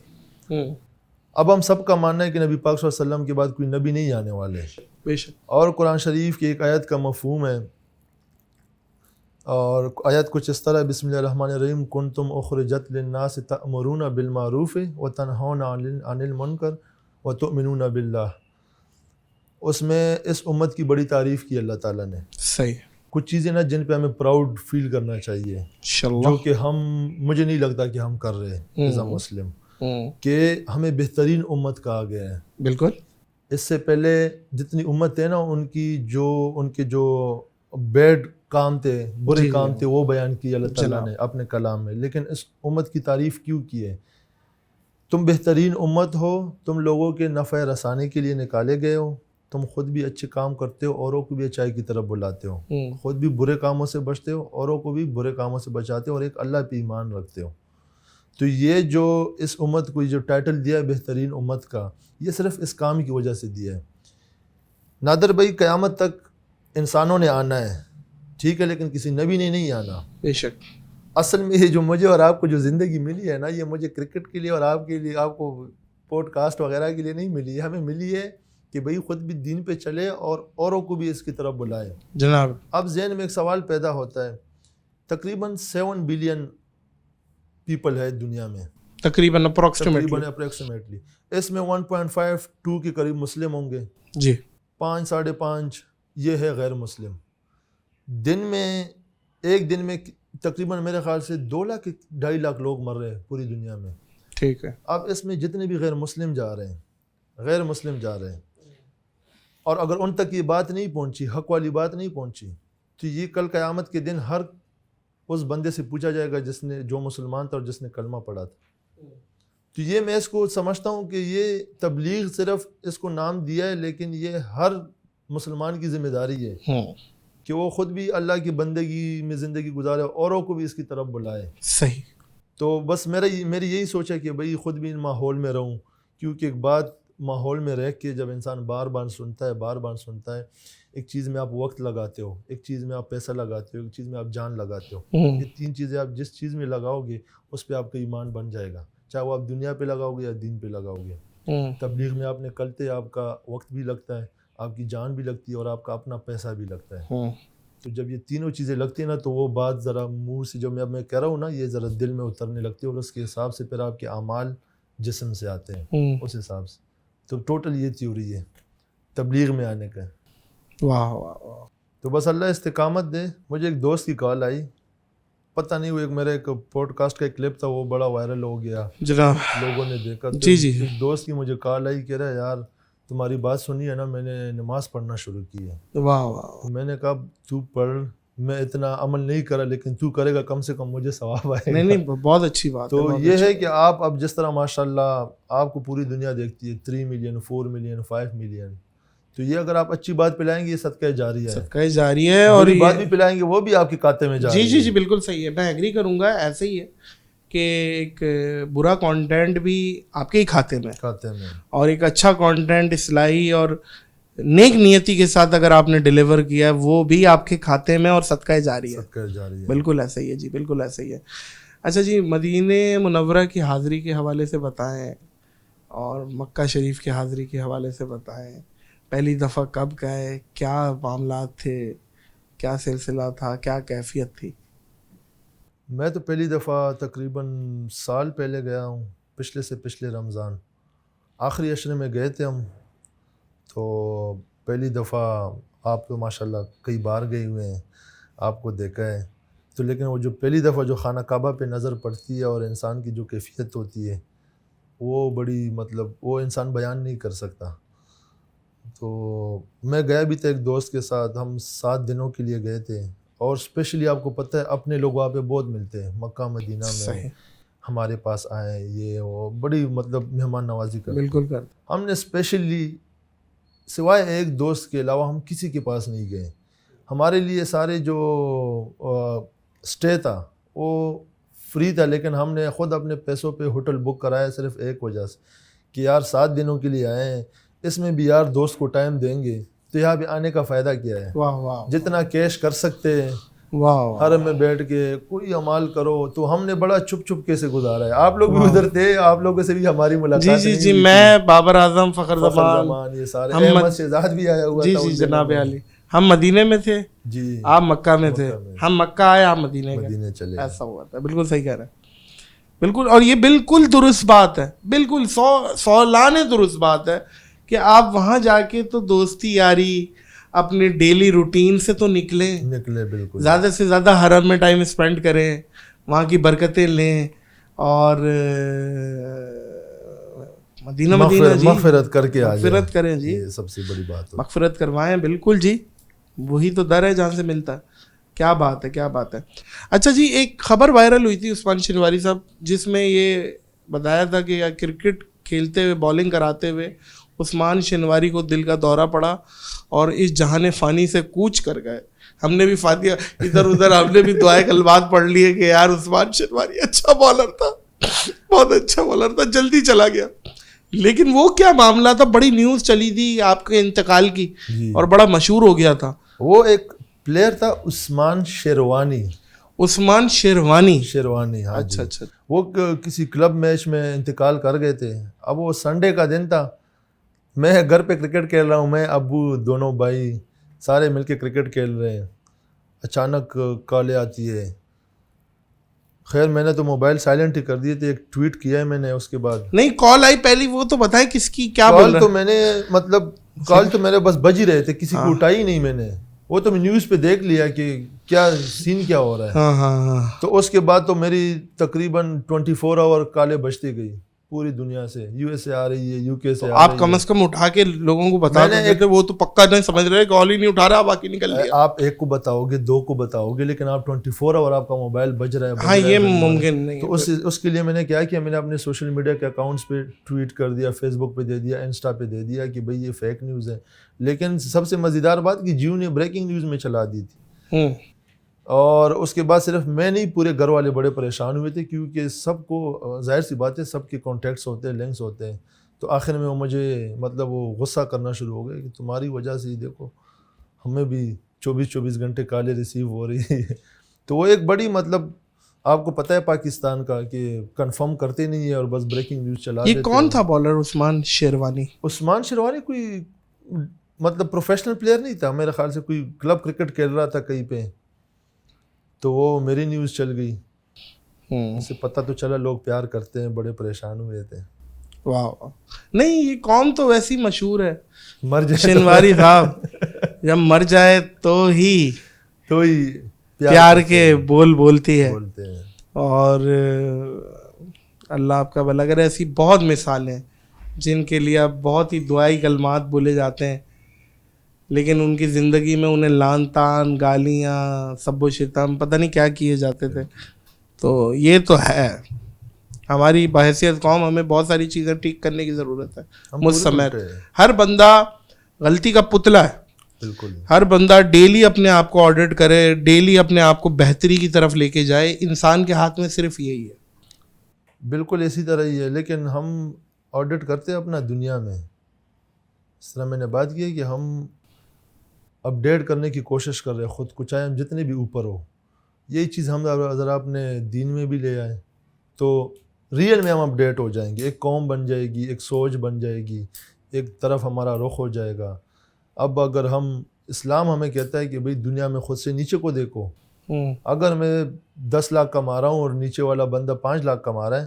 اب ہم سب کا ماننا ہے کہ نبی پاک صلی اللہ علیہ وسلم کے بعد کوئی نبی نہیں آنے والے. بے شک. اور قرآن شریف کی ایک آیت کا مفہوم ہے, اور آیت کچھ اس طرح, بسم اللہ الرحمن الرحیم, کنتم اخرجت للناس تأمرون بالمعروف وتنہون عن المنکر وتؤمنون باللہ. اس میں اس امت کی بڑی تعریف کی اللہ تعالیٰ نے. صحیح. کچھ چیزیں نا جن پہ ہمیں پراؤڈ فیل کرنا چاہیے, جو کہ مجھے نہیں لگتا کہ ہم کر رہے ہیں ایز اے مسلم, کہ ہمیں بہترین امت کہا گیا ہے. بالکل. اس سے پہلے جتنی امت ہے نا, ان کے جو بیڈ کام تھے, برے کام تھے, وہ بیان کیے اللہ تعالیٰ نے اپنے کلام میں. لیکن اس امت کی تعریف کیوں کی ہے؟ تم بہترین امت ہو, تم لوگوں کے نفع رسانے کے لیے نکالے گئے ہو, تم خود بھی اچھے کام کرتے ہو, اوروں کو بھی اچھائی کی طرف بلاتے ہو, خود بھی برے کاموں سے بچتے ہو, اوروں کو بھی برے کاموں سے بچاتے ہو, اور ایک اللہ پہ ایمان رکھتے ہو. تو یہ جو اس امت کو جو ٹائٹل دیا ہے بہترین امت کا, یہ صرف اس کام کی وجہ سے دیا ہے. نادر بھائی, قیامت تک انسانوں نے آنا ہے, ٹھیک ہے, لیکن کسی نبی نے نہیں آنا. بے شک. اصل میں یہ جو مجھے اور آپ کو جو زندگی ملی ہے نا, یہ مجھے کرکٹ کے لیے اور آپ کے لیے, آپ کو پوڈ کاسٹ وغیرہ کے لیے نہیں ملی ہے. ہمیں ملی ہے کہ بھئی خود بھی دین پہ چلے اور اوروں کو بھی اس کی طرف بلائے. جناب, اب ذہن میں ایک سوال پیدا ہوتا ہے, تقریباً 7 بلین پیپل ہے دنیا میں, تقریباً اپروکسیمیٹلی. اس میں 1.52 کے قریب مسلم ہوں گے جی, 5-5.5 یہ ہے غیر مسلم. ایک دن میں تقریباً میرے خیال سے 2-2.5 لاکھ لوگ مر رہے ہیں پوری دنیا میں. ٹھیک ہے. اب اس میں جتنے بھی غیر مسلم جا رہے ہیں, اور اگر ان تک یہ بات نہیں پہنچی, حق والی بات نہیں پہنچی, تو یہ کل قیامت کے دن ہر اس بندے سے پوچھا جائے گا جو مسلمان تھا اور جس نے کلمہ پڑھا تھا. تو یہ میں اس کو سمجھتا ہوں کہ یہ تبلیغ صرف اس کو نام دیا ہے, لیکن یہ ہر مسلمان کی ذمہ داری ہے کہ وہ خود بھی اللہ کی بندگی میں زندگی گزارے, اوروں کو بھی اس کی طرف بلائے. صحیح. تو بس میری یہی سوچ ہے کہ بھئی خود بھی ان ماحول میں رہوں, کیونکہ ایک بات ماحول میں رہ کے جب انسان بار بار سنتا ہے, ایک چیز میں آپ وقت لگاتے ہو, ایک چیز میں آپ پیسہ لگاتے ہو, ایک چیز میں آپ جان لگاتے ہو. یہ 3 چیزیں آپ جس چیز میں لگاؤ گے اس پہ آپ کا ایمان بن جائے گا, چاہے وہ آپ دنیا پہ لگاؤ گے یا دین پہ لگاؤ گے. تبلیغ میں آپ نے کلتے, آپ کا وقت بھی لگتا ہے, آپ کی جان بھی لگتی ہے, اور آپ کا اپنا پیسہ بھی لگتا ہے. تو جب یہ تینوں چیزیں لگتی ہیں نا, تو وہ بات ذرا منہ سے جو میں کہہ رہا ہوں نا, یہ ذرا دل میں اترنے لگتی ہے, اور اس کے حساب سے پھر آپ کے اعمال جسم سے آتے ہیں اس حساب سے. تو ٹوٹل یہ تھیوری ہے تبلیغ میں آنے کا. واہ واہ واہ. تو بس اللہ استقامت دے. مجھے ایک دوست کی کال آئی پتہ نہیں وہ ایک میرے ایک پوڈ کاسٹ کا ایک کلپ تھا وہ بڑا وائرل ہو گیا جناب. لوگوں نے دیکھا. جی جی. ایک دوست کی مجھے کال آئی کہہ رہا ہے یار تمہاری بات سنی ہے نا میں نے نماز پڑھنا شروع کی ہے. واہ واہ. میں نے کہا تو پڑھ میں اتنا عمل نہیں کرا لیکن تو کرے گا کم سے کم مجھے ثواب آئے گا. نہیں بہت اچھی بات ہے. تو یہ ہے کہ آپ اب جس طرح ماشاء اللہ آپ کو پوری دنیا دیکھتی ہے 3 ملین 4 ملین 5 ملین, تو یہ اگر آپ اچھی بات پلائیں گے یہ صدقہ جاریہ ہے. صدقہ جاریہ ہے. اور بات بھی پلائیں گے وہ بھی آپ کے کھاتے میں جاریہ ہے. جی جی جی بالکل صحیح ہے. میں ایگری کروں گا. ایسے ہی ہے کہ ایک برا کانٹینٹ بھی آپ کے ہی کھاتے میں اور ایک اچھا کانٹینٹ اصلاحی اور نیک نیتی کے ساتھ اگر آپ نے ڈیلیور کیا ہے وہ بھی آپ کے کھاتے میں اور صدقہ جاریہ ہے. بالکل ایسا ہی ہے جی. بالکل ایسا ہی ہے. اچھا جی, مدینہ منورہ کی حاضری کے حوالے سے بتائیں اور مکہ شریف کی حاضری کے حوالے سے بتائیں. پہلی دفعہ کب گئے, کیا معاملات تھے, کیا سلسلہ تھا, کیا کیفیت تھی؟ میں تو پہلی دفعہ تقریباً سال پہلے گیا ہوں, پچھلے سے پچھلے رمضان آخری عشرے میں گئے تھے ہم. تو پہلی دفعہ آپ تو ماشاء اللہ کئی بار گئے ہوئے ہیں, آپ کو دیکھا ہے تو, لیکن وہ جو پہلی دفعہ جو خانہ کعبہ پہ نظر پڑتی ہے اور انسان کی جو کیفیت ہوتی ہے وہ بڑی مطلب وہ انسان بیان نہیں کر سکتا. تو میں گیا بھی تھا ایک دوست کے ساتھ, ہم 7 دنوں کے لیے گئے تھے اور اسپیشلی آپ کو پتہ ہے اپنے لوگ وہاں پہ بہت ملتے ہیں مکہ مدینہ میں, ہمارے پاس آئے یہ وہ بڑی مطلب مہمان نوازی کرتے. بالکل کرتے. ہم نے اسپیشلی سوائے ایک دوست کے علاوہ ہم کسی کے پاس نہیں گئے. ہمارے لیے سارے جو اسٹے تھا وہ فری تھا, لیکن ہم نے خود اپنے پیسوں پہ ہوٹل بک کرایا صرف ایک وجہ سے کہ یار 7 دنوں کے لیے آئے ہیں, اس میں بھی یار دوست کو ٹائم دیں گے تو یہاں پہ آنے کا فائدہ کیا ہے. واہ واہ. جتنا کیش کر سکتے ہیں حرم میں بیٹھ کے کوئی عمال کرو. تو ہم نے بڑا چھپ چھپ کے سے گزارا ہے. آپ لوگ بھی ادھر تھے, آپ لوگوں سے بھی ہماری ملاقات. جی جی جی. میں بابر اعظم, فخر زمان, یہ سارے, احمد شہزاد بھی آیا ہوا تھا. جی جی جناب علی. ہم مدینے میں تھے جی, آپ مکہ میں تھے. ہم مکہ آئے آپ مدینے چلے. ایسا ہوا تھا. بالکل صحیح کہہ رہے ہیں. بالکل. اور یہ بالکل درست بات ہے, بالکل 100 لانے درست بات ہے کہ آپ وہاں جا کے تو دوستی یاری اپنے ڈیلی روٹین سے تو نکلے. بالکل زیادہ سے زیادہ حرم میں ٹائم اسپینڈ کریں, وہاں کی برکتیں لیں اور مدینہ جی مغفرت کر کے مغفرت کریں. جی یہ سب سے بڑی بات ہے, مغفرت کروائیں. بالکل جی, وہی تو در ہے جہاں سے ملتا ہے. کیا بات ہے, کیا بات ہے. اچھا جی, ایک خبر وائرل ہوئی تھی عثمان شنواری صاحب جس میں یہ بتایا تھا کہ کرکٹ کھیلتے ہوئے بالنگ کراتے ہوئے عثمان شنواری کو دل کا دورہ پڑا اور اس جہان فانی سے کوچ کر گئے. ہم نے بھی فاتحہ ادھر ادھر ہم نے بھی دعائے کلمات پڑھ لیے کہ یار عثمان شنواری اچھا بالر تھا, بہت اچھا بالر تھا, جلدی چلا گیا. لیکن وہ کیا معاملہ تھا, بڑی نیوز چلی تھی آپ کے انتقال کی اور بڑا مشہور ہو گیا تھا. وہ ایک پلیئر تھا عثمان شیروانی. ہاں. اچھا اچھا. وہ کسی کلب میچ میں انتقال کر گئے تھے. اب وہ سنڈے کا دن تھا, میں گھر پہ کرکٹ کھیل رہا ہوں, میں ابو دونوں بھائی سارے مل کے کرکٹ کھیل رہے ہیں. اچانک کالیں آتی ہے. خیر میں نے تو موبائل سائلنٹ ہی کر دیے تھے. ایک ٹویٹ کیا ہے میں نے, اس کے بعد نہیں کال آئی پہلی, وہ تو بتائیں کس کی کیا بول رہا. کال تو میں نے مطلب کال تو میرے بس بج ہی رہے تھے, کسی کو اٹھائی نہیں میں نے. وہ تو میں نیوز پہ دیکھ لیا کہ کیا سین کیا ہو رہا ہے. تو اس کے بعد تو میری تقریباً 24 آور کالیں بجتی گئی پوری دنیا سے. یو ایس سے آ رہی ہے, یو کے سے. آپ کم از کم اٹھا کے لوگوں کو بتا دیتے. وہ تو پکا نہیں سمجھ رہے, کال ہی نہیں اٹھا رہا, باقی نکل لیا. آپ ایک کو بتاؤ گے, 2 کو بتاؤ گے, لیکن آپ 24 آور آپ کا موبائل بج رہا ہے. ہاں یہ ممکن نہیں. تو اس کے لیے میں نے کیا کیا, میں نے اپنے سوشل میڈیا کے اکاؤنٹس پہ ٹویٹ کر دیا, فیس بک پہ دے دیا, انسٹا پہ دے دیا کہ بھئی یہ فیک نیوز ہے. لیکن سب سے مزیدار بات کہ جیو نے بریکنگ نیوز میں چلا دی تھی. اور اس کے بعد صرف میں نہیں, پورے گھر والے بڑے پریشان ہوئے تھے کیونکہ سب کو ظاہر سی بات ہے سب کے کانٹیکٹس ہوتے ہیں, لنکس ہوتے ہیں. تو آخر میں وہ مجھے مطلب وہ غصہ کرنا شروع ہو گئے کہ تمہاری وجہ سے ہی دیکھو ہمیں بھی 24 گھنٹے کالیں ریسیو ہو رہی ہے. تو وہ ایک بڑی مطلب آپ کو پتہ ہے پاکستان کا کہ کنفرم کرتے نہیں ہے اور بس بریکنگ نیوز چلا دیتے. یہ کون تھا بالر عثمان شیروانی؟ عثمان شیروانی کوئی مطلب پروفیشنل پلیئر نہیں تھا میرے خیال سے, کوئی کلب کرکٹ کھیل رہا تھا کہیں پہ. تو وہ میری نیوز چل گئی, اسے پتہ تو چلا لوگ پیار کرتے ہیں, بڑے پریشان ہوئے تھے. واہ. نہیں یہ قوم تو ویسی مشہور ہے, مر جائے شنواری صاحب جب مر جائے تو ہی پیار کے بول بولتی ہے. بولتے ہیں. اور اللہ آپ کا بھلا کرے. ایسی بہت مثالیں ہیں جن کے لیے اب بہت ہی دعائی کلمات بولے جاتے ہیں, لیکن ان کی زندگی میں انہیں لان تان, گالیاں, سب و شتم, پتہ نہیں کیا کیے جاتے تھے. تو یہ تو ہے ہماری بحیثیت قوم, ہمیں بہت ساری چیزیں ٹھیک کرنے کی ضرورت ہے. مجھ سمیت ہر بندہ غلطی کا پتلا ہے. بالکل. ہر بندہ ڈیلی اپنے آپ کو آڈٹ کرے, ڈیلی اپنے آپ کو بہتری کی طرف لے کے جائے. انسان کے ہاتھ میں صرف یہی ہے. بالکل اسی طرح ہی ہے, لیکن ہم آڈٹ کرتے ہیں اپنا دنیا میں. اس طرح میں نے بات کی ہے کہ ہم اپڈیٹ کرنے کی کوشش کر رہے ہیں خود کو, چاہے ہم جتنے بھی اوپر ہو. یہی چیز ہم اگر اپنے دین میں بھی لے آئیں تو ریئل میں ہم اپڈیٹ ہو جائیں گے. ایک قوم بن جائے گی, ایک سوچ بن جائے گی, ایک طرف ہمارا رخ ہو جائے گا. اب اگر اسلام ہمیں کہتا ہے کہ بھئی دنیا میں خود سے نیچے کو دیکھو. اگر میں 10 لاکھ کما رہا ہوں اور نیچے والا بندہ 5 لاکھ کما رہا ہے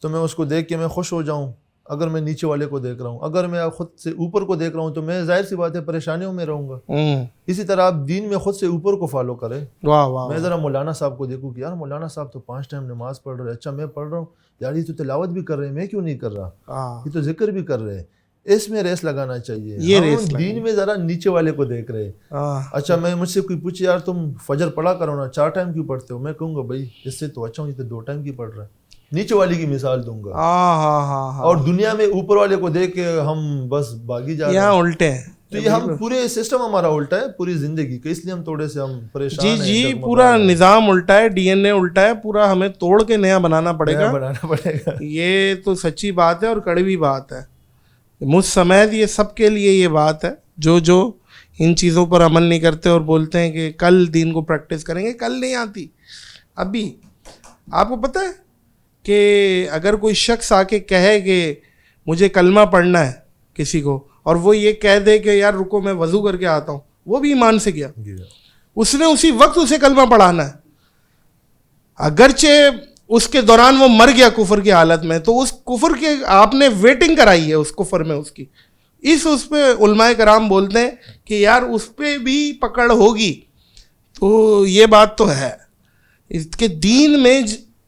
تو میں اس کو دیکھ کے میں خوش ہو جاؤں. اگر میں نیچے والے کو دیکھ رہا ہوں, اگر میں خود سے اوپر کو دیکھ رہا ہوں تو میں ظاہر سی بات ہے پریشانیوں میں رہوں گا. اسی طرح آپ دین میں خود سے اوپر کو فالو کریں. میں ذرا مولانا صاحب کو دیکھوں کہ یار مولانا صاحب تو 5 ٹائم نماز پڑھ رہے ہیں, اچھا میں پڑھ رہا ہوں, یار یہ تو تلاوت بھی کر رہے ہیں, میں کیوں نہیں کر رہا, یہ تو ذکر بھی کر رہے ہیں. اس میں ریس لگانا چاہیے. ہم دین میں ذرا نیچے والے کو دیکھ رہے ہیں. اچھا میں مجھ سے کوئی پوچھے یار تم فجر پڑھا کرو نا, 4 ٹائم کیوں پڑھتے ہو, میں کہوں گا بھائی اس سے تو اچھا ہوں, یہ تو 2 ٹائم کی پڑھ رہا ہے. نیچے والی کی مثال دوں گا. اور دنیا میں اوپر والے کو دیکھ کے ہم بس بھاگی جا رہے ہیں. یہاں الٹے ہیں. تو یہ ہم پورے سسٹم ہمارا الٹا ہے پوری زندگی کا, اس لیے ہم تھوڑے سے ہم پریشان ہیں. جی پورا نظام الٹا ہے, ڈی این اے الٹا ہے پورا, ہمیں توڑ کے نیا بنانا پڑے گا. یہ تو سچی بات ہے اور کڑوی بات ہے. مجھ سمیت یہ سب کے لیے یہ بات ہے جو ان چیزوں پر عمل نہیں کرتے اور بولتے ہیں کہ کل دین کو پریکٹس کریں گے. کل نہیں آتی. ابھی آپ کو پتہ ہے کہ اگر کوئی شخص آ کے کہے کہ مجھے کلمہ پڑھنا ہے کسی کو, اور وہ یہ کہہ دے کہ یار رکو میں وضو کر کے آتا ہوں, وہ بھی ایمان سے گیا. اس نے اسی وقت اسے کلمہ پڑھانا ہے, اگرچہ اس کے دوران وہ مر گیا کفر کی حالت میں, تو اس کفر کے آپ نے ویٹنگ کرائی ہے اس کفر میں اس کی. اس پہ علماء کرام بولتے ہیں کہ یار اس پہ بھی پکڑ ہوگی. تو یہ بات تو ہے, اس کے دین میں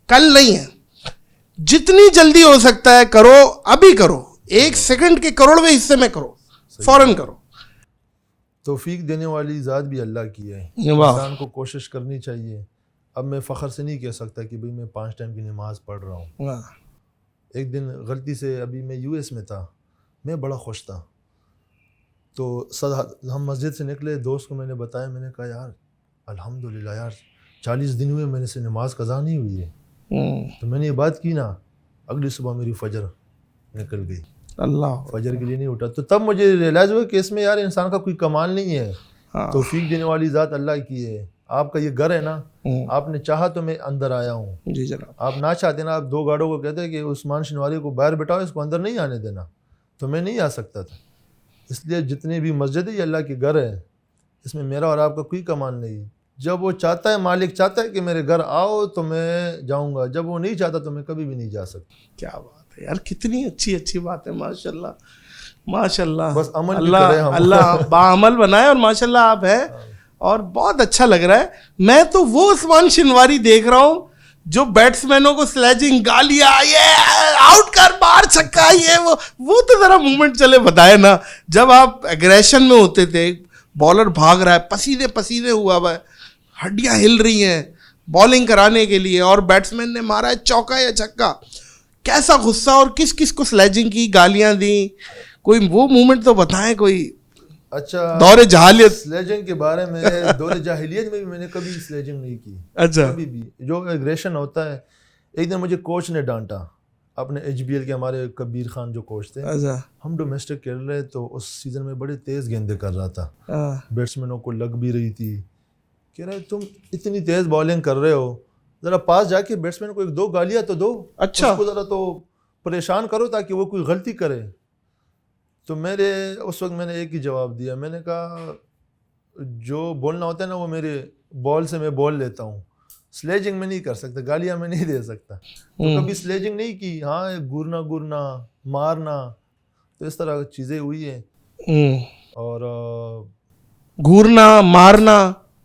کل نہیں ہے. جتنی جلدی ہو سکتا ہے کرو, ابھی کرو, 1 سیکنڈ کے کروڑویں حصے میں کرو, فوراً کرو. توفیق دینے والی ذات بھی اللہ کی ہے. انسان کو کوشش کرنی چاہیے. اب میں فخر سے نہیں کہہ سکتا کہ بھئی میں 5 ٹائم کی نماز پڑھ رہا ہوں. ایک دن غلطی سے, ابھی میں US میں تھا, میں بڑا خوش تھا, تو ہم مسجد سے نکلے, دوست کو میں نے بتایا, میں نے کہا یار الحمدللہ یار 40 دن ہوئے میں سے نماز قضا نہیں ہوئی ہے. تو میں نے یہ بات کی نا, اگلی صبح میری فجر نکل گئی. اللہ فجر کے لیے نہیں اٹھا. تو تب مجھے ریئلائز ہوا کہ اس میں یار انسان کا کوئی کمال نہیں ہے. توفیق دینے والی ذات اللہ کی ہے. آپ کا یہ گھر ہے نا, آپ نے چاہا تو میں اندر آیا ہوں. جی جناب. آپ نہ چاہتے نا, آپ 2 گاڑوں کو کہتے کہ عثمان شنواری کو باہر بٹھاؤ, اس کو اندر نہیں آنے دینا, تو میں نہیں آ سکتا تھا. اس لیے جتنی بھی مسجد ہے یہ اللہ کے گھر ہے, اس میں میرا اور آپ کا کوئی کمال نہیں. جب وہ چاہتا ہے, مالک چاہتا ہے کہ میرے گھر آؤ تو میں جاؤں گا, جب وہ نہیں چاہتا تو میں کبھی بھی نہیں جا سکتا. کیا بات ہے یار, کتنی اچھی بات ہے. ماشاء اللہ ماشاء اللہ. بس عمل اللہ باعمل بنائے, اور ماشاء اللہ آپ ہیں, اور بہت اچھا لگ رہا ہے. میں تو وہ عثمان شنواری دیکھ رہا ہوں جو بیٹسمینوں کو سلیجنگ, گالیاں, یہ آؤٹ کر, باہر چھکا, یہ وہ تو ذرا مومنٹ چلے بتائے نا. جب آپ ایگریشن میں ہوتے تھے, بالر بھاگ رہا ہے, پسینے ہوا ہوا ہے, ہڈیاں ہل رہی ہیں بالنگ کرانے کے لیے, اور بیٹسمین نے مارا ہے چوکا یا چھکا, کیسا غصہ, اور کس کو سلیجنگ کی, گالیاں دیں, کوئی وہ مومنٹ تو بتائیں کوئی. اچھا, دور جہالیت, سلیجنگ کے بارے میں دور جاہلیت میں بھی میں نے کبھی سلیجنگ نہیں کی. اچھا, کبھی بھی جو ایگریشن ہوتا ہے. ایک دن مجھے کوچ نے ڈانٹا, اپنے HBL کے ہمارے کبیر خان جو کوچ تھے. ہم ڈومیسٹک کھیل رہے تو اس سیزن میں بڑے تیز گیندیں کر رہا تھا, بیٹسمینوں کو لگ بھی رہی تھی. کہہ رہے تم اتنی تیز بالنگ کر رہے ہو, ذرا پاس جا کے بیٹسمین کو 1-2 گالیاں تو دو, اچھا اس کو ذرا تو پریشان کرو تاکہ وہ کوئی غلطی کرے. تو اس وقت میں نے ایک ہی جواب دیا, میں نے کہا جو بولنا ہوتا ہے نا وہ میرے بال سے میں بول لیتا ہوں, سلیجنگ میں نہیں کر سکتا, گالیاں میں نہیں دے سکتا. تو کبھی سلیجنگ نہیں کی. ہاں گورنا مارنا, تو اس طرح چیزیں ہوئی ہیں. اور گورنا مارنا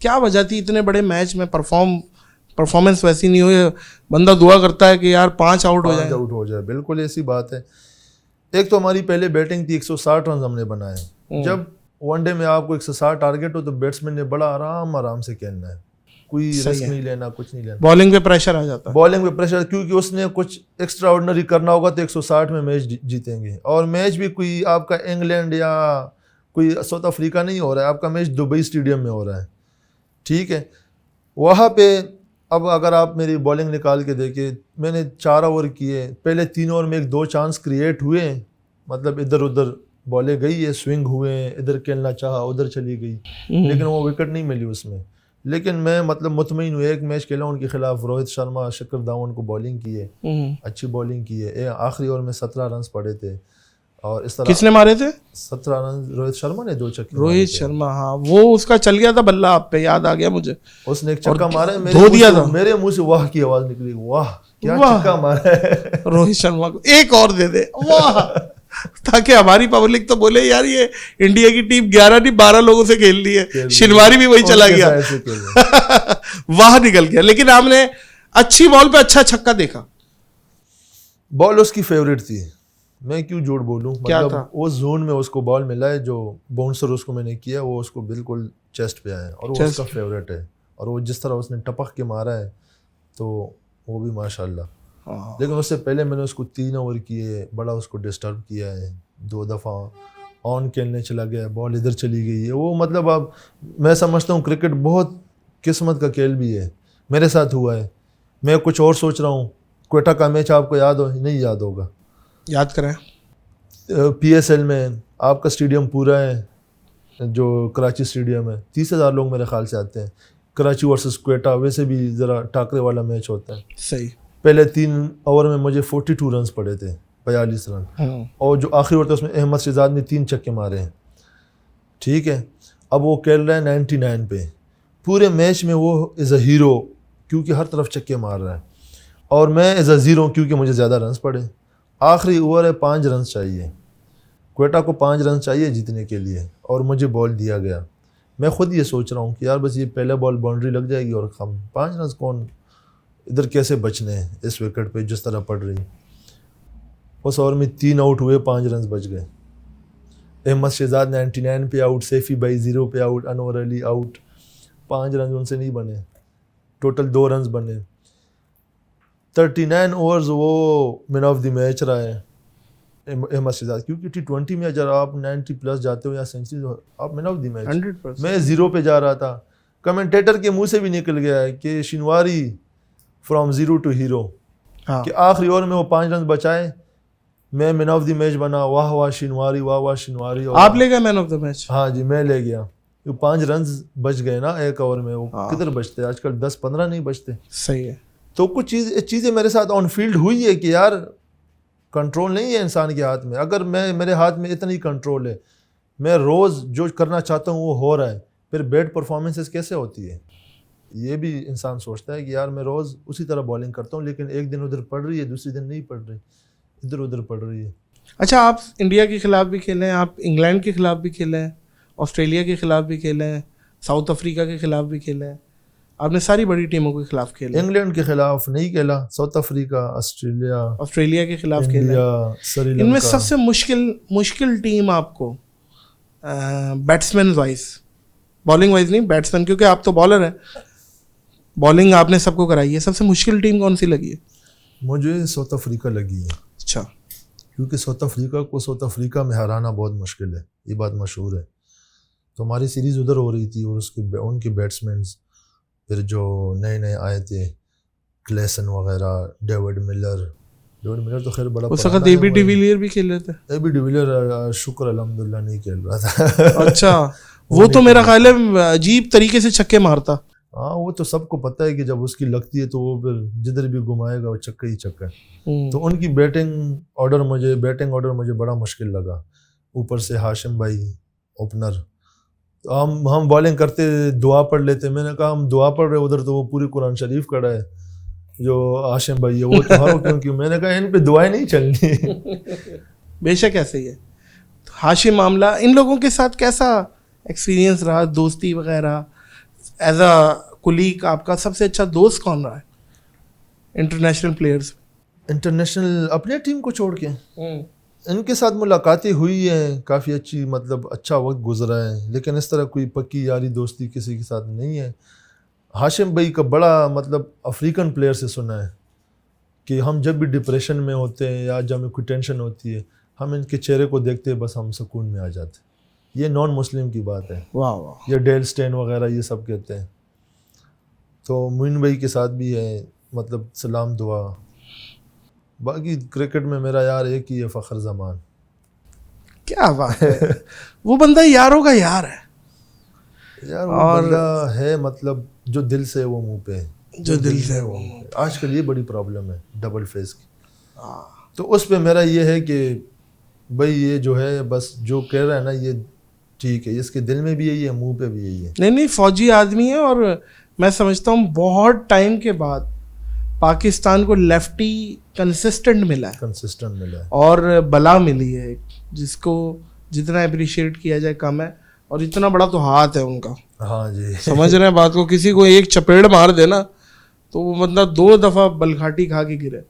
کیا وجہ تھی اتنے بڑے میچ میں پرفارمنس ویسی نہیں ہوئی؟ بندہ دعا کرتا ہے کہ یار 5 آؤٹ ہو جائے. بالکل ایسی بات ہے. ایک تو ہماری پہلے بیٹنگ تھی, 160 رنز ہم نے بنائے. جب ون ڈے میں آپ کو 160 ٹارگیٹ ہو تو بیٹسمین نے بڑا آرام سے کھیلنا ہے, کوئی رسک نہیں لینا, کچھ نہیں لینا. بالنگ پہ پریشر آ جاتا ہے. بالنگ پہ پریشر, کیونکہ اس نے کچھ ایکسٹرا آرڈنری کرنا ہوگا تو 160 میں میچ جیتیں گے. اور میچ بھی کوئی آپ کا انگلینڈ یا کوئی ساؤتھ افریقہ نہیں ہو رہا ہے, آپ کا میچ دبئی اسٹیڈیم میں ہو رہا ہے. ٹھیک ہے, وہاں پہ اب اگر آپ میری بالنگ نکال کے دیکھیں, میں نے 4 اوور کیے, پہلے 3 اوور میں 1-2 چانس کریٹ ہوئے, مطلب ادھر ادھر بالیں گئی ہے, سوئنگ ہوئے ہیں, ادھر کھیلنا چاہا ادھر چلی گئی, لیکن وہ وکٹ نہیں ملی اس میں. لیکن میں مطلب مطمئن ہوں, ایک میچ کھیلا ان کے خلاف, روہت شرما, شکر دھون کو بالنگ کی ہے, اچھی بالنگ کی ہے. آخری اوور میں 17 رنز پڑے تھے, اور اس طرح کس نے مارے تھے 17 رنز؟ روہت شرما نے 2 چھکے. روہت شرما, ہاں وہ اس کا چل گیا تھا بلہ آپ پہ, یاد آ گیا مجھے. اس نے ایک چھکا مارا, میرے منہ سے واہ کی آواز نکلی, واہ کیا چھکا مارا ہے روہت شرما کو, ایک اور دے دے واہ, تاکہ ہماری پبلک تو بولے یار یہ انڈیا کی ٹیم 11 نہیں 12 لوگوں سے کھیل لی ہے, شنواری بھی وہی چلا گیا, واہ نکل گیا. لیکن آپ نے اچھی بال پہ اچھا چھکا دیکھا. بال اس کی فیوریٹ تھی, میں کیوں جھوٹ بولوں, مطلب وہ زون میں اس کو بال ملا ہے, جو باؤنسر اس کو میں نے کیا وہ اس کو بالکل چیسٹ پہ آیا, اور وہ اس کا فیوریٹ ہے. اور وہ جس طرح اس نے ٹپک کے مارا ہے تو وہ بھی ماشاء اللہ. لیکن اس سے پہلے میں نے اس کو 3 اوور کیے, بڑا اس کو ڈسٹرب کیا ہے, 2 دفعہ آن کھیلنے چلا گیا, بال ادھر چلی گئی ہے. وہ مطلب اب میں سمجھتا ہوں کرکٹ بہت قسمت کا کھیل بھی ہے, میرے ساتھ ہوا ہے. میں کچھ اور سوچ رہا ہوں, کوئٹہ کا میچ آپ کو یاد ہو, نہیں یاد ہوگا, یاد کریں. PSL میں آپ کا اسٹیڈیم پورا ہے, جو کراچی اسٹیڈیم ہے, 30,000 لوگ میرے خیال سے آتے ہیں. کراچی ورسز کوئٹہ ویسے بھی ذرا ٹاکرے والا میچ ہوتا ہے. صحیح. پہلے 3 اوور میں مجھے 42 رنز پڑے تھے, 42 رن, اور جو آخری اوور تھا اس میں احمد شہزاد نے 3 چھکے مارے ہیں. ٹھیک ہے, اب وہ کھیل رہا ہے 99 پہ, پورے میچ میں وہ ایز اے ہیرو کیونکہ ہر طرف چھکے مار رہا ہے, اور میں ایز اے زیرو کیونکہ مجھے زیادہ رنز پڑے. آخری اوور ہے 5 رنز چاہیے, کوئٹہ کو 5 رنز چاہیے جیتنے کے لیے, اور مجھے بال دیا گیا. میں خود یہ سوچ رہا ہوں کہ یار بس یہ پہلا بال باؤنڈری لگ جائے گی, اور ہم 5 رنز کون ادھر کیسے بچنے ہیں اس وکٹ پہ جس طرح پڑ رہی. اس اوور میں 3 آؤٹ ہوئے, 5 رنز بچ گئے. احمد شہزاد 99 پہ آؤٹ, سیفی بھائی 0 پہ out, Anwar Ali out, 5 runs in سے نہیں بنے, ٹوٹل 2 رنز بنے. 39 اوورز وہ مین آف دی میچ رہا ہے احمد شہزاد, کیونکہ T20 میں اگر آپ 90 پلس جاتے ہو یا سینچری آپ مین آف دی میچ. 100%. میں 0 پہ جا رہا تھا, کمنٹیٹر کے منہ سے بھی نکل گیا ہے کہ شنواری فرام 0 to hero, کہ آخری اوور میں وہ 5 رنز بچائے, میں مین آف دی میچ بنا. واہ واہ شنواری, واہ واہ شنواری. آپ لے گئے مین آف دا میچ؟ ہاں جی میں لے گیا. 5 رنز بچ گئے نا ایک اوور میں, وہ کدھر بچتے آج کل, 10-15 نہیں بچتے. صحیح ہے. تو کچھ چیزیں میرے ساتھ آن فیلڈ ہوئی ہے کہ یار کنٹرول نہیں ہے انسان کے ہاتھ میں. اگر میرے ہاتھ میں اتنا ہی کنٹرول ہے, میں روز جو کرنا چاہتا ہوں وہ ہو رہا ہے, پھر بیڈ پرفارمنسز کیسے ہوتی ہے, یہ بھی انسان سوچتا ہے کہ یار میں روز اسی طرح بالنگ کرتا ہوں, لیکن ایک دن ادھر پڑ رہی ہے, دوسری دن نہیں پڑ رہی, ادھر ادھر پڑ رہی ہے. اچھا, آپ انڈیا کے خلاف بھی کھیلے ہیں, آپ انگلینڈ کے خلاف بھی کھیلے ہیں, آسٹریلیا کے خلاف بھی کھیلے ہیں, ساؤتھ افریقہ کے خلاف بھی کھیلے ہیں, آپ نے ساری بڑی ٹیموں کے خلاف کھیلے. انگلینڈ کے خلاف نہیں کھیلا, ساؤتھ افریقہ, آسٹریلیا کے خلاف کھیلے. ان میں سب سے مشکل ٹیم آپ کو بیٹسمین وائز, بالنگ وائز نہیں, بیٹسمین, کیونکہ آپ تو بالر ہیں, بالنگ آپ نے سب کو کرائی ہے, سب سے مشکل ٹیم کون سی لگی ہے؟ مجھے ساؤتھ افریقہ لگی ہے. اچھا, کیونکہ ساؤتھ افریقہ میں ہرانا بہت مشکل ہے, یہ بات مشہور ہے. تو ہماری سیریز ادھر ہو رہی تھی, اور ان کے بیٹسمینس پھر جو نئے آئے تھے, کلیسن وغیرہ, ڈیوڈ ملر تو خیر بڑا اس وقت اے بی ڈیویلیئر بھی کھیل رہے تھے. اے بی ڈیویلیئر شکر الحمدللہ نہیں کھیل رہا تھا. اچھا, وہ تو میرا خیال ہے عجیب طریقے سے چھکے مارتا. ہاں وہ تو سب کو پتہ ہے کہ جب اس کی لگتی ہے تو وہ پھر جدھر بھی گھمائے گا وہ چکا ہی چکا ہے. تو ان کی بیٹنگ آرڈر مجھے بڑا مشکل لگا. اوپر سے ہاشم بھائی اوپنر, ہم بالنگ کرتے دعا پڑھ لیتے. میں نے کہا ہم دعا پڑھ رہے, ادھر تو وہ پوری قرآن شریف کھڑا ہے جو ہاشم بھائی ہے, وہ تو ہارو کیونکہ میں نے کہا ان پہ دعائیں نہیں چلنی. بے شک ایسے ہی ہے. ہاشم معاملہ, ان لوگوں کے ساتھ کیسا ایکسپیرینس رہا, دوستی وغیرہ, ایز اے کلیگ آپ کا سب سے اچھا دوست کون رہا ہے انٹرنیشنل پلیئرز؟ انٹرنیشنل اپنے ٹیم کو چھوڑ کے ان کے ساتھ ملاقاتیں ہوئی ہیں, کافی اچھی, مطلب اچھا وقت گزرا ہے, لیکن اس طرح کوئی پکی یاری دوستی کسی کے ساتھ نہیں ہے. ہاشم بھائی کا بڑا مطلب افریقن پلیئر سے سنا ہے کہ ہم جب بھی ڈپریشن میں ہوتے ہیں یا جب ہمیں کوئی ٹینشن ہوتی ہے, ہم ان کے چہرے کو دیکھتے ہیں بس ہم سکون میں آ جاتے ہیں. یہ نان مسلم کی بات ہے. واہ واہ. یہ ڈیل اسٹین وغیرہ یہ سب کہتے ہیں. تو معین بھائی کے ساتھ بھی ہے مطلب سلام دعا. باقی کرکٹ میں میرا یار ایک ہی ہے, فخر زمان. کیا بات ہے, وہ بندہ یاروں کا یار ہے یار, وہ بندہ ہے مطلب جو دل سے وہ منہ پہ, جو دل سے وہ. آج کل یہ بڑی پرابلم ہے ڈبل فیس کی. تو اس پہ میرا یہ ہے کہ بھائی یہ جو ہے بس جو کہہ رہا ہے نا یہ ٹھیک ہے, اس کے دل میں بھی یہی ہے, منہ پہ بھی یہی ہے. نہیں فوجی آدمی ہے, اور میں سمجھتا ہوں بہت ٹائم کے بعد پاکستان کو لیفٹی کنسسٹنٹ ملا ہے اور بلا ملی ہے جس کو جتنا اپریشیٹ کیا جائے کم ہے. اور اتنا بڑا تو ہاتھ ہے ان کا. ہاں جی, سمجھ رہے ہیں بات کو. کسی کو ایک چپیڑ مار دینا تو وہ مطلب 2 دفعہ بلگھاٹی کھا کے گرے.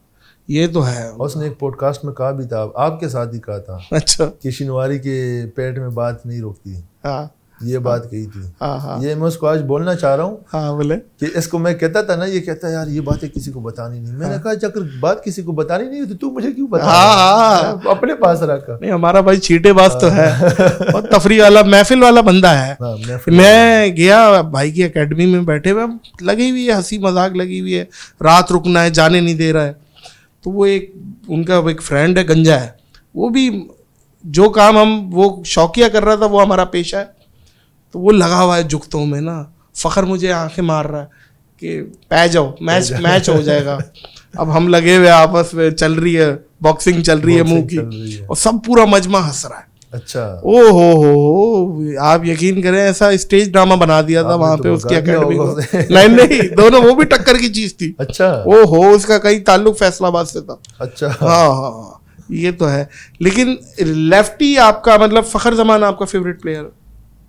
یہ تو ہے. اس نے ایک پوڈ کاسٹ میں کہا بھی تھا, آپ کے ساتھ ہی کہا تھا, اچھا, کہ شنواری کے پیٹ میں بات نہیں روکتی. ہاں یہ بات کہی تھی. ہاں یہ میں اس کو آج بولنا چاہ رہا ہوں. ہاں بولے. کہ اس کو میں کہتا تھا نا, یہ کہتا ہے یار یہ باتیں کسی کو بتانی نہیں. میں نے کہا اگر بات کسی کو بتانی نہیں تو مجھے کیوں بتا, اپنے پاس رکھا. نہیں ہمارا بھائی چیٹے باز تو ہے اور تفریح والا محفل والا بندہ ہے. میں گیا بھائی کی اکیڈمی میں, بیٹھے ہوئے لگی ہوئی ہے, ہنسی مذاق لگی ہوئی ہے, رات رکنا ہے, جانے نہیں دے رہا ہے. تو وہ ایک ان کا ایک فرینڈ ہے گنجا ہے, وہ بھی جو کام ہم وہ شوقیہ کر رہا تھا وہ ہمارا پیشہ ہے. تو وہ لگا ہوا ہے جگتوں میں نا. فخر مجھے آنکھیں مار رہا ہے کہ پہ جاؤ, میچ ہو جائے گا. اب ہم لگے ہوئے آپس میں, چل رہی ہے باکسنگ, چل رہی ہے منہ کی, اور سب پورا مجمع ہنس رہا ہے. اچھا, او ہو آپ یقین کریں ایسا اسٹیج ڈرامہ بنا دیا تھا وہاں پہ اس کی اکیڈمی کو. نہیں دونوں وہ بھی ٹکر کی چیز تھی. اچھا, او ہو اس کا کئی تعلق فیصلہ آباد سے تھا. اچھا, ہاں یہ تو ہے. لیکن لیفٹی آپ کا مطلب فخر زمان آپ کا فیوریٹ پلیئر؟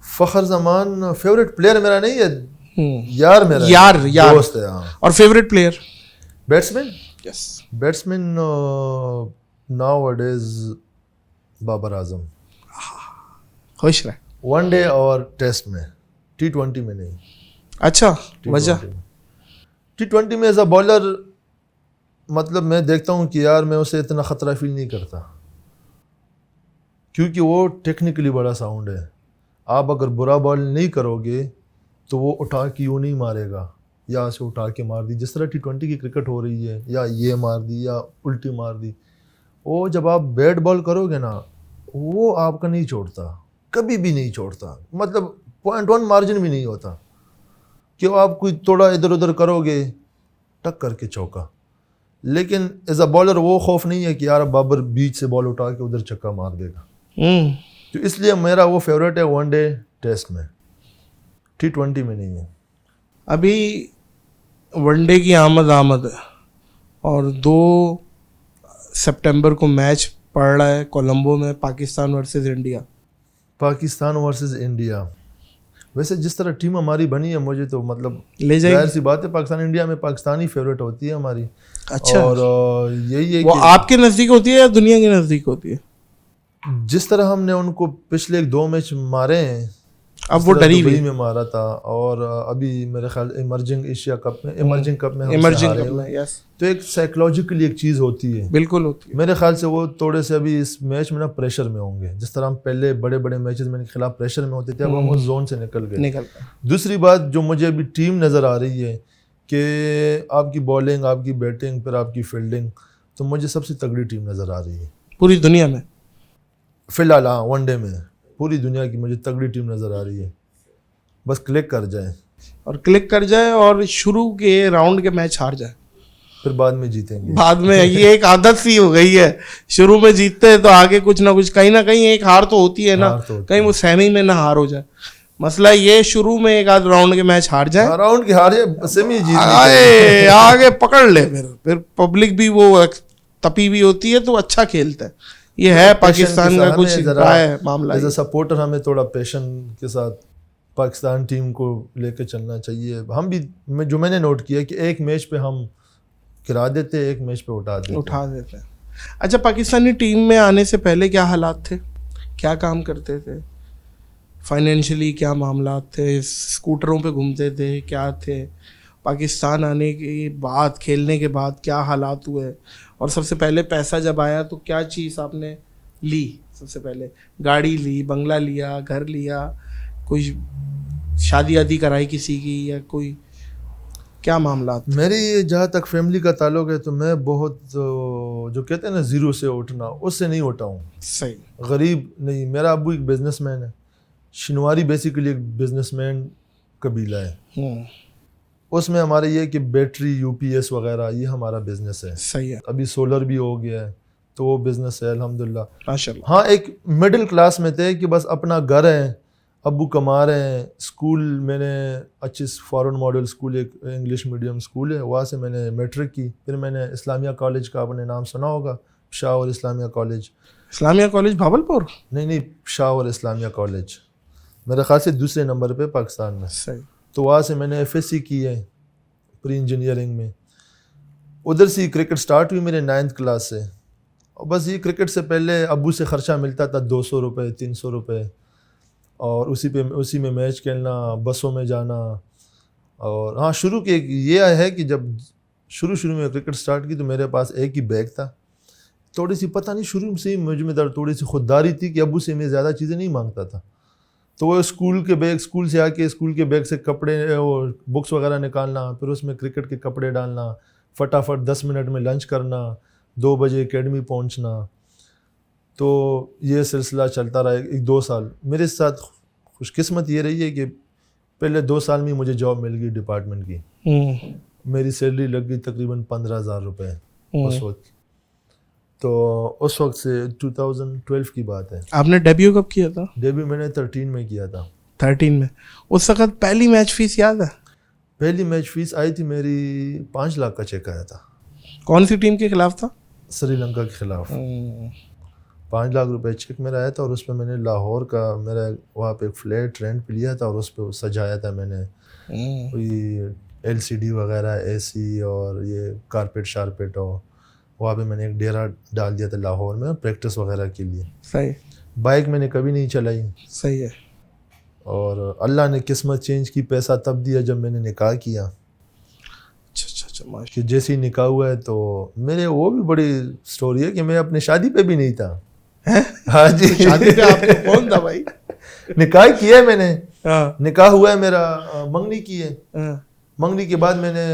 فخر زمان فیوریٹ پلیئر میرا نہیں ہے, یار میرا یار دوست ہے. اور فیوریٹ پلیئر بیٹسمین؟ یس, بیٹسمین ناؤ اڈیز بابر اعظم. خوش رہے. ون ڈے اور ٹیسٹ میں, T20 میں نہیں. اچھا, وجہ T20 میں ایز اے بالر مطلب میں دیکھتا ہوں کہ یار میں اسے اتنا خطرہ فیل نہیں کرتا, کیونکہ وہ ٹیکنیکلی بڑا ساؤنڈ ہے. آپ اگر برا بال نہیں کرو گے تو وہ اٹھا کے یوں نہیں مارے گا, یا اسے اٹھا کے مار دی جس طرح T20 کی کرکٹ ہو رہی ہے, یا یہ مار دی یا الٹی مار دی. وہ جب آپ بیٹ بال کرو گے نا وہ آپ کا نہیں چھوڑتا, کبھی بھی نہیں چھوڑتا. مطلب 0.1 مارجن بھی نہیں ہوتا کہ آپ کوئی تھوڑا ادھر ادھر کرو گے ٹک کر کے چوکا. لیکن ایز اے بالر وہ خوف نہیں ہے کہ یار بابر بیچ سے بال اٹھا کے ادھر چکا مار دے گا. تو اس لیے میرا وہ فیوریٹ ہے ون ڈے ٹیسٹ میں, T20 میں نہیں ہے. ابھی ون ڈے کی آمد ہے اور 2 سپٹمبر کو میچ پڑ رہا ہے کولمبو میں, Pakistan versus India. Pakistan versus India. ویسے جس طرح ٹیم ہماری بنی ہے مجھے تو مطلب لے جائے ظاہر سی بات ہے پاکستان انڈیا میں پاکستانی فیوریٹ ہوتی ہے ہماری. اچھا, اور یہی ہے وہ آپ کے نزدیک ہوتی ہے یا دنیا کے نزدیک ہوتی ہے؟ جس طرح ہم نے ان کو پچھلے 2 میچ مارے ہیں, اب وہ ڈری ہوئی میں مارا تھا, اور ابھی میرے خیال ایمرجنگ ایشیا کپ میں ایمرجنگ کپ میں یس, تو ایک سائیکولوجیکلی ایک چیز ہوتی ہے. بالکل ہوتی ہے. میرے خیال سے وہ تھوڑے سے ابھی اس میچ میں نا پریشر میں ہوں گے, جس طرح ہم پہلے بڑے بڑے میچز میں خلاف پریشر میں ہوتے تھے, اب ہم اس زون سے نکل گئے. دوسری بات جو مجھے ابھی ٹیم نظر آ رہی ہے کہ آپ کی بالنگ, آپ کی بیٹنگ, پھر آپ کی فیلڈنگ, تو مجھے سب سے تگڑی ٹیم نظر آ رہی ہے پوری دنیا میں فی الحال. ہاں ون ڈے میں پوری دنیا کی مجھے تگڑی ٹیم نظر آ رہی ہے. بس کلک کر جائیں, اور کلک کر جائے اور شروع کے راؤنڈ کے میچ ہار جائے, پھر بعد میں جیتیں گے. بعد میں یہ ایک عادت سی ہو گئی ہے, شروع میں جیتتے ہیں تو آگے کچھ نہ کچھ کہیں نہ کہیں ایک ہار تو ہوتی ہے نا, کہیں وہ سیمی میں نہ ہار ہو جائے. مسئلہ یہ شروع میں ایک آدھ راؤنڈ کے میچ ہار جائے, راؤنڈ کے ہار جائے, سیمی جیت آگے پکڑ لے, پھر پبلک بھی وہ تپی بھی ہوتی ہے تو اچھا کھیلتا ہے. یہ ہے پاکستان کا کچھ معاملہ. ایز اے سپورٹر ہمیں تھوڑا پیشن کے ساتھ پاکستان ٹیم کو لے کے چلنا چاہیے. ہم بھی جو میں نے نوٹ کیا کہ ایک میچ پہ ہم گرا دیتے, ایک میچ پہ اٹھا دیتے. اچھا, پاکستانی ٹیم میں آنے سے پہلے کیا حالات تھے, کیا کام کرتے تھے, فائنینشلی کیا معاملات تھے, اسکوٹروں پہ گھومتے تھے, کیا تھے؟ پاکستان آنے کے بعد, کھیلنے کے بعد کیا حالات ہوئے, اور سب سے پہلے پیسہ جب آیا تو کیا چیز آپ نے لی؟ سب سے پہلے گاڑی لی, بنگلہ لیا, گھر لیا, کوئی شادی آدی کرائی کسی کی, یا کوئی کیا معاملات؟ میری جہاں تک فیملی کا تعلق ہے تو میں بہت جو کہتے ہیں نا زیرو سے اٹھنا, اس سے نہیں اٹھا ہوں. صحیح. غریب نہیں. میرا ابو ایک بزنس مین ہے, شنواری بیسیکلی ایک بزنس مین قبیلہ ہے. اس میں ہمارے یہ کہ بیٹری, یو پی ایس وغیرہ یہ ہمارا بزنس ہے. صحیح ہے. ابھی سولر بھی ہو گیا ہے تو وہ بزنس ہے الحمدللہ. ماشاء اللہ. ہاں ایک مڈل کلاس میں تھے کہ بس اپنا گھر ہے, ابو کما رہے ہیں. اسکول میں نے اچھی فارن ماڈل اسکول, ایک انگلش میڈیم اسکول ہے, وہاں سے میں نے میٹرک کی. پھر میں نے اسلامیہ کالج کا, آپ نے نام سنا ہوگا, پشاور اسلامیہ کالج. اسلامیہ کالج بھاولپور؟ نہیں, پشاور اسلامیہ کالج میرے خیال سے دوسرے نمبر پہ پاکستان میں. صحیح. تو وہاں سے میں نے ایف ایس سی کی ہے پری انجینئرنگ میں. ادھر سے کرکٹ سٹارٹ ہوئی میرے 9th کلاس سے. اور بس یہ کرکٹ سے پہلے ابو سے خرچہ ملتا تھا 200 روپے 300 روپے, اور اسی میں میچ کھیلنا, بسوں میں جانا. اور ہاں شروع کی یہ ہے کہ جب شروع میں کرکٹ سٹارٹ کی تو میرے پاس ایک ہی بیگ تھا. تھوڑی سی پتہ نہیں شروع سے ہی مجھ میں تھوڑی سی خودداری تھی کہ ابو سے میں زیادہ چیزیں نہیں مانگتا تھا. تو وہ اسکول سے آ کے اسکول کے بیگ سے کپڑے اور بکس وغیرہ نکالنا, پھر اس میں کرکٹ کے کپڑے ڈالنا, فٹافٹ 10 منٹ میں لنچ کرنا, 2 بجے اکیڈمی پہنچنا. تو یہ سلسلہ چلتا رہا 1-2 سال. میرے ساتھ خوش قسمت یہ رہی ہے کہ پہلے 2 سال میں مجھے جاب مل گئی ڈپارٹمنٹ کی. میری سیلری لگ گئی تقریباً 15,000 روپے اس وقت. تو اس وقت سے 2012 کی بات ہے. آپ نے ڈیبیو کب کیا تھا؟ ڈیبیو میں نے 13 میں کیا تھا. 13 میں. اس وقت پہلی میچ فیس یاد ہے؟ پہلی میچ فیس آئی تھی میری 5 لاکھ کا چیک آیا تھا. کون سی ٹیم کے خلاف تھا؟ سری لنکا کے خلاف. 5 لاکھ روپے چیک میرا آیا تھا, اور اس پہ میں نے لاہور کا میرا وہاں پہ ایک فلیٹ رینٹ پہ لیا تھا, اور اس پہ سجایا تھا میں نے. کوئی LCD وغیرہ, AC اور یہ کارپیٹ شارپیٹ, اور وہاں پہ میں نے ایک ڈیرا ڈال دیا تھا لاہور میں پریکٹس وغیرہ کے لیے. صحیح. بائک میں نے کبھی نہیں چلائی. صحیح ہے. اور اللہ نے قسمت چینج کی, پیسہ تب دیا جب میں نے نکاح کیا. اچھا. کہ جیسے ہی نکاح ہوا ہے تو میرے وہ بھی بڑی سٹوری ہے کہ میں اپنی شادی پہ بھی نہیں تھا. ہاں جی, شادی پہ آپ کو کون تھا بھائی؟ نکاح کیا ہے میں نے, نکاح ہوا ہے میرا, منگنی کی ہے. منگنی کے بعد میں نے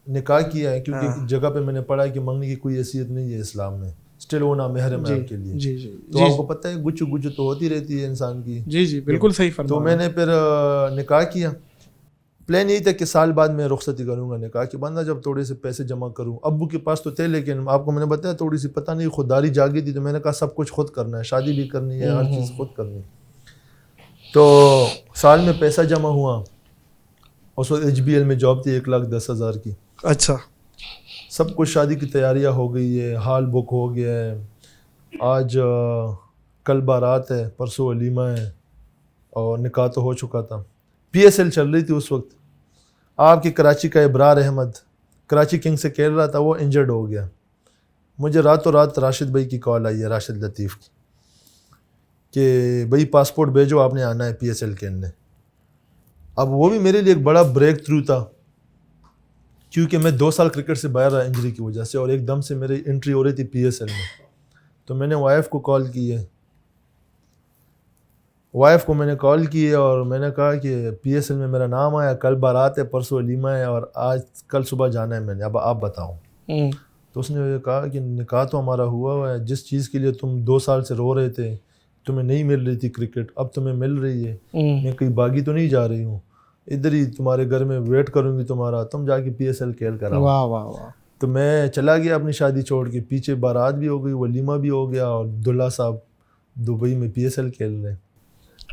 نکاح کیا ہے, کیونکہ جگہ پہ میں نے پڑھا ہے کہ منگنی کی کوئی حیثیت نہیں ہے اسلام میں. اسٹل وہ نامحرم ہے آپ کے لیے. جی. تو آپ کو پتہ ہے گچ تو ہوتی رہتی ہے انسان کی. جی بالکل صحیح فرمایا. تو میں نے پھر نکاح کیا. پلان یہی تھا کہ سال بعد میں رخصتی کروں گا نکاح کے بعد, جب تھوڑے سے پیسے جمع کروں. ابو کے پاس تو تھے, لیکن آپ کو میں نے بتایا تھوڑی سی پتہ نہیں خودداری جاگی تھی, تو میں نے کہا سب کچھ خود کرنا ہے, شادی بھی کرنی ہے, ہر چیز خود کرنی. تو سال میں پیسہ جمع ہوا. اس وقت HBL میں جاب تھی 1,10,000 کی. اچھا. سب کچھ شادی کی تیاریاں ہو گئی ہے, ہال بک ہو گیا ہے. آج کل بارات ہے, پرسوں ولیمہ ہے, اور نکاح تو ہو چکا تھا. PSL چل رہی تھی اس وقت. آپ کی کراچی کا ابرار احمد کراچی کنگ سے کھیل رہا تھا, وہ انجرڈ ہو گیا. مجھے راتوں رات راشد بھائی کی کال آئی ہے, راشد لطیف کی, کہ بھائی پاسپورٹ بھیجو, آپ نے آنا ہے PSL کھیلنے. اب وہ بھی میرے لیے ایک بڑا بریک تھرو تھا, کیونکہ میں 2 سال کرکٹ سے باہر رہا انجری کی وجہ سے, اور ایک دم سے میری انٹری ہو رہی تھی PSL میں. تو میں نے وائف کو کال کی ہے, اور میں نے کہا کہ PSL میں میرا نام آیا, کل بارات ہے, پرسوں ولیمہ ہے, اور کل صبح جانا ہے میں نے, اب آپ بتاؤ. تو اس نے کہا کہ نکاح تو ہمارا ہوا ہے, جس چیز کے لیے تم 2 سال سے رو رہے تھے, تمہیں نہیں مل رہی تھی کرکٹ, اب تمہیں مل رہی ہے. میں کہیں باغی تو نہیں جا رہی ہوں, ادھر ہی تمہارے گھر میں ویٹ کروں گی تمہارا, تم جا کے PSL کھیل کر آؤ. واہ. تو میں چلا گیا اپنی شادی چھوڑ کے. پیچھے بارات بھی ہو گئی, ولیمہ بھی ہو گیا, اور دلہا صاحب دبئی میں PSL کھیل رہے.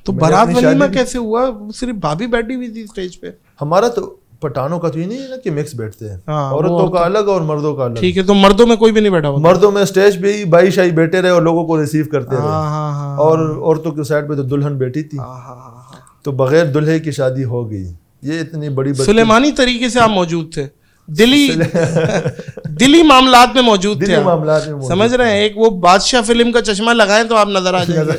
تو بارات ولیمہ کیسے ہوا؟ صرف بھابھی بیٹھی ہوئی تھی اسٹیج پہ؟ ہمارا تو پٹھانوں کا تو یہ نہیں ہے نا کہ مکس بیٹھتے ہیں, عورتوں کا الگ اور مردوں کا الگ. ٹھیک ہے, تو مردوں میں کوئی بھی نہیں بیٹھا ہوا؟ مردوں میں اسٹیج پہ ہی بھائی شاہی بیٹھے رہے اور لوگوں کو ریسیو کرتے رہے, اور عورتوں کے سائڈ پہ تو دلہن بیٹھی تھی. تو بغیر دلہے کی شادی ہو گئی. یہ اتنی بڑی سلیمانی طریقے سے آپ موجود تھے, دلی معاملات میں موجود تھے, معاملات میں سمجھ رہے ہیں. ایک وہ بادشاہ فلم کا چشمہ لگائیں تو آپ نظر آ جائیں گے.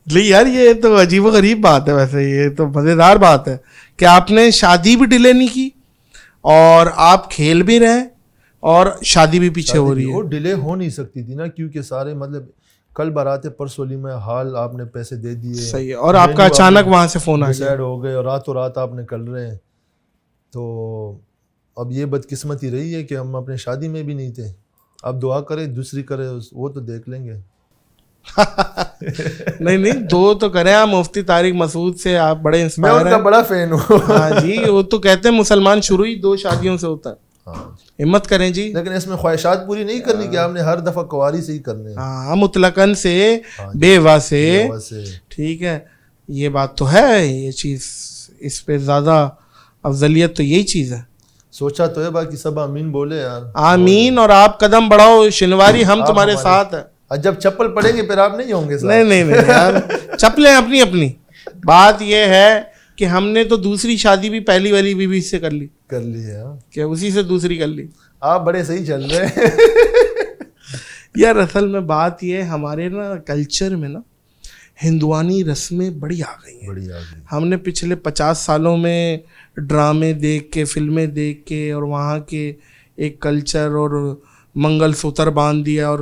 یار یہ تو عجیب و غریب بات ہے, ویسے یہ تو مزیدار بات ہے کہ آپ نے شادی بھی ڈیلے نہیں کی اور آپ کھیل بھی رہے اور شادی بھی پیچھے ہو رہی ہے. وہ ڈیلے ہو نہیں سکتی تھی نا, کیونکہ سارے مطلب کل بارات پرسوں میں حال آپ نے پیسے دے دیے, صحیح ہے, اور آپ کا اچانک وہاں سے فون آ گیا, ڈیسائیڈ ہو گئے اور راتوں رات آپ نے کر رہے ہیں. تو اب یہ بدقسمتی رہی ہے کہ ہم اپنے شادی میں بھی نہیں تھے. اب دعا کرے دوسری کرے وہ تو دیکھ لیں گے. نہیں دو تو کریں آپ مفتی طارق مسعود سے, آپ بڑے انسپائر ہیں. میں ان کا بڑا فین ہوں. ہاں جی, وہ تو کہتے ہیں مسلمان شروع ہی 2 شادیوں سے ہوتا ہے. ہمت کریں جی, لیکن اس میں خواہشات پوری نہیں کرنی کہ آپ نے ہر دفعہ کواری سے ہی کرنے. ہاں مطلقاً سے, بیوہ سے, ٹھیک ہے, یہ بات تو ہے. یہ چیز اس پہ زیادہ افضلیت تو یہی چیز ہے. سوچا تو ہے, باقی سب آمین بولے یار. آمین. اور آپ قدم بڑھاؤ شنواری, ہم تمہارے ساتھ ہیں. جب چپل پڑیں گے پھر آپ نہیں ہوں گے. نہیں یار, چپلیں اپنی اپنی. بات یہ ہے کہ ہم نے تو دوسری شادی بھی پہلی والی بیوی سے کر لی ہے کہ اسی سے دوسری کر لی. آپ بڑے صحیح چل رہے ہیں یار اصل میں بات یہ ہمارے نا کلچر میں نا ہندوانی رسمیں بڑی آ گئی ہیں. ہم نے پچھلے 50 سالوں میں ڈرامے دیکھ کے, فلمیں دیکھ کے, اور وہاں کے ایک کلچر اور منگل سوتر باندھ دیا اور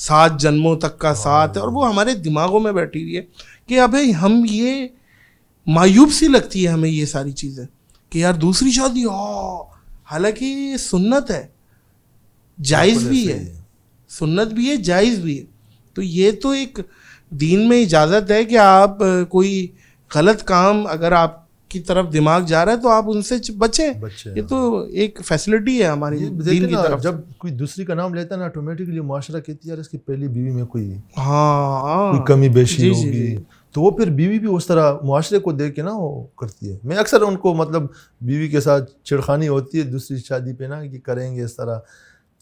7 جنموں تک کا ساتھ ہے, اور وہ ہمارے دماغوں میں بیٹھی ہوئی ہے کہ ابھی ہم یہ مایوب سی لگتی ہے ہمیں یہ ساری چیزیں کہ یار دوسری شادی, حالانکہ یہ سنت ہے, جائز بھی ہے, سنت بھی ہے, جائز بھی ہے. تو یہ تو ایک دین میں اجازت ہے کہ آپ کوئی غلط کام اگر آپ کی طرف دماغ جا رہا ہے تو آپ ان سے بچیں. یہ تو ایک فیسلٹی ہے ہماری دین کی طرف. جب کوئی دوسری کا نام لیتا ہے نا آٹومیٹکلی معاشرہ کہتی ہے یار اس کی پہلی بیوی میں کوئی کمی بیشی ہوگی, تو وہ پھر بیوی بھی اس طرح معاشرے کو دیکھ کے نا وہ کرتی ہے. میں اکثر ان کو مطلب بیوی کے ساتھ چھڑخانی ہوتی ہے دوسری شادی پہ نا کہ کریں گے اس طرح,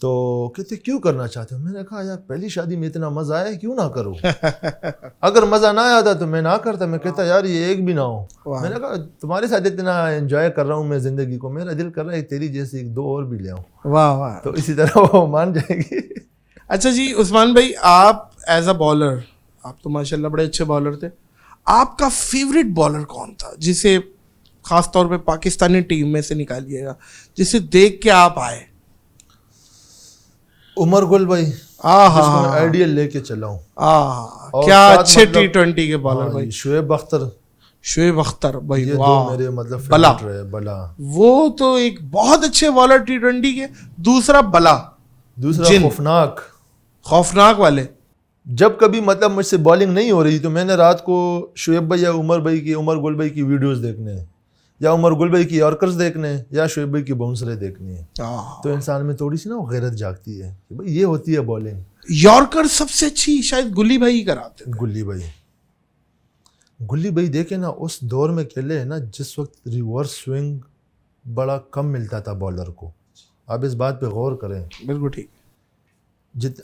تو کہتے کیوں کرنا چاہتے ہو. میں نے کہا یار پہلی شادی میں اتنا مزہ آیا کیوں نہ کروں. اگر مزہ نہ آتا تو میں نہ کرتا. میں کہتا یار یہ ایک بھی نہ ہو. میں نے کہا تمہارے ساتھ اتنا انجوائے کر رہا ہوں میں زندگی کو, میرا دل کر رہا ہے تیری جیسی 1-2 اور بھی لے آؤں. واہ واہ, تو اسی طرح وہ مان جائے گی. اچھا جی عثمان بھائی, آپ ایز اے بالر, آپ تو ماشاء اللہ بڑے اچھے بالر تھے. آپ کا فیوریٹ بالر کون تھا جسے خاص طور پہ پاکستانی ٹیم میں سے نکالیے گا, جسے دیکھ کے آپ آئے؟ عمر گل بھائی, جس کو میں آئیڈیل لے کے چلا ہوں. کیا اچھے T20 کے بالر بھائی. شعیب اختر بھائی, یہ دو میرے مطلب فیوریٹ رہے. بلا وہ تو ایک بہت اچھے بالر T20 کے. دوسرا بلا, دوسرا خوفناک والے. جب کبھی مطلب مجھ سے بالنگ نہیں ہو رہی تو میں نے رات کو شعیب بھائی یا عمر گل بھائی کی ویڈیوز دیکھنے ہیں, یا عمر گل بھائی کی یارکرز دیکھنے ہیں, یا شعیب بھائی کی باؤنسریں دیکھنی ہیں. تو انسان میں تھوڑی سی نا غیرت جاگتی ہے کہ بھائی یہ ہوتی ہے بالنگ. یارکر سب سے اچھی شاید گلی بھائی ہی کراتے. گلی بھائی دیکھیں نا اس دور میں کھیلے ہیں نا جس وقت ریورس سوئنگ بڑا کم ملتا تھا بالر کو. آپ اس بات پہ غور کریں. بالکل ٹھیک.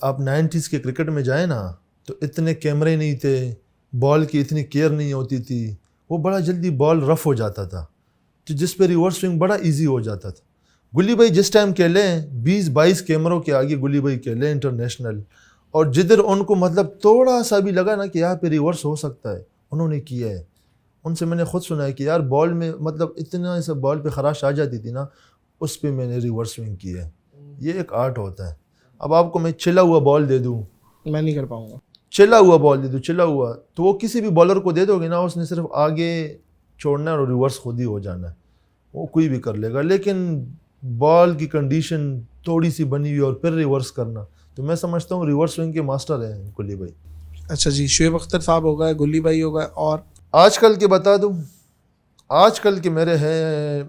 آپ 90s کے کرکٹ میں جائیں نا تو اتنے کیمرے نہیں تھے, بال کی اتنی کیئر نہیں ہوتی تھی, وہ بڑا جلدی بال رف ہو جاتا تھا, تو جس پہ ریورس سوئنگ بڑا ایزی ہو جاتا تھا. گلی بھائی جس ٹائم کھیلے 20-22 کیمروں کے آگے گلی بھائی کھیلے انٹرنیشنل, اور جدھر ان کو مطلب تھوڑا سا بھی لگا نا کہ یہاں پہ ریورس ہو سکتا ہے انہوں نے کیا ہے. ان سے میں نے خود سنا ہے کہ یار بال میں مطلب اتنا سے بال پہ خراش آ جاتی تھی نا, اس پہ میں نے ریورس سوئنگ کی ہے. یہ ایک آرٹ ہوتا ہے. اب آپ کو میں چلا ہوا بال دے دوں, میں نہیں کر پاؤں گا. چلا ہوا بال دے دوں, چلا ہوا, تو وہ کسی بھی بالر کو دے دو گے نا, اس نے صرف آگے چھوڑنا ہے اور ریورس خود ہی ہو جانا ہے, وہ کوئی بھی کر لے گا. لیکن بال کی کنڈیشن تھوڑی سی بنی ہوئی اور پھر ریورس کرنا, تو میں سمجھتا ہوں ریورس سوئنگ کے ماسٹر ہیں گلی بھائی. اچھا جی, شعیب اختر صاحب ہو گئے, گلی بھائی ہو گئے, اور آج کل کے بتا دوں, آج کل کے میرے ہیں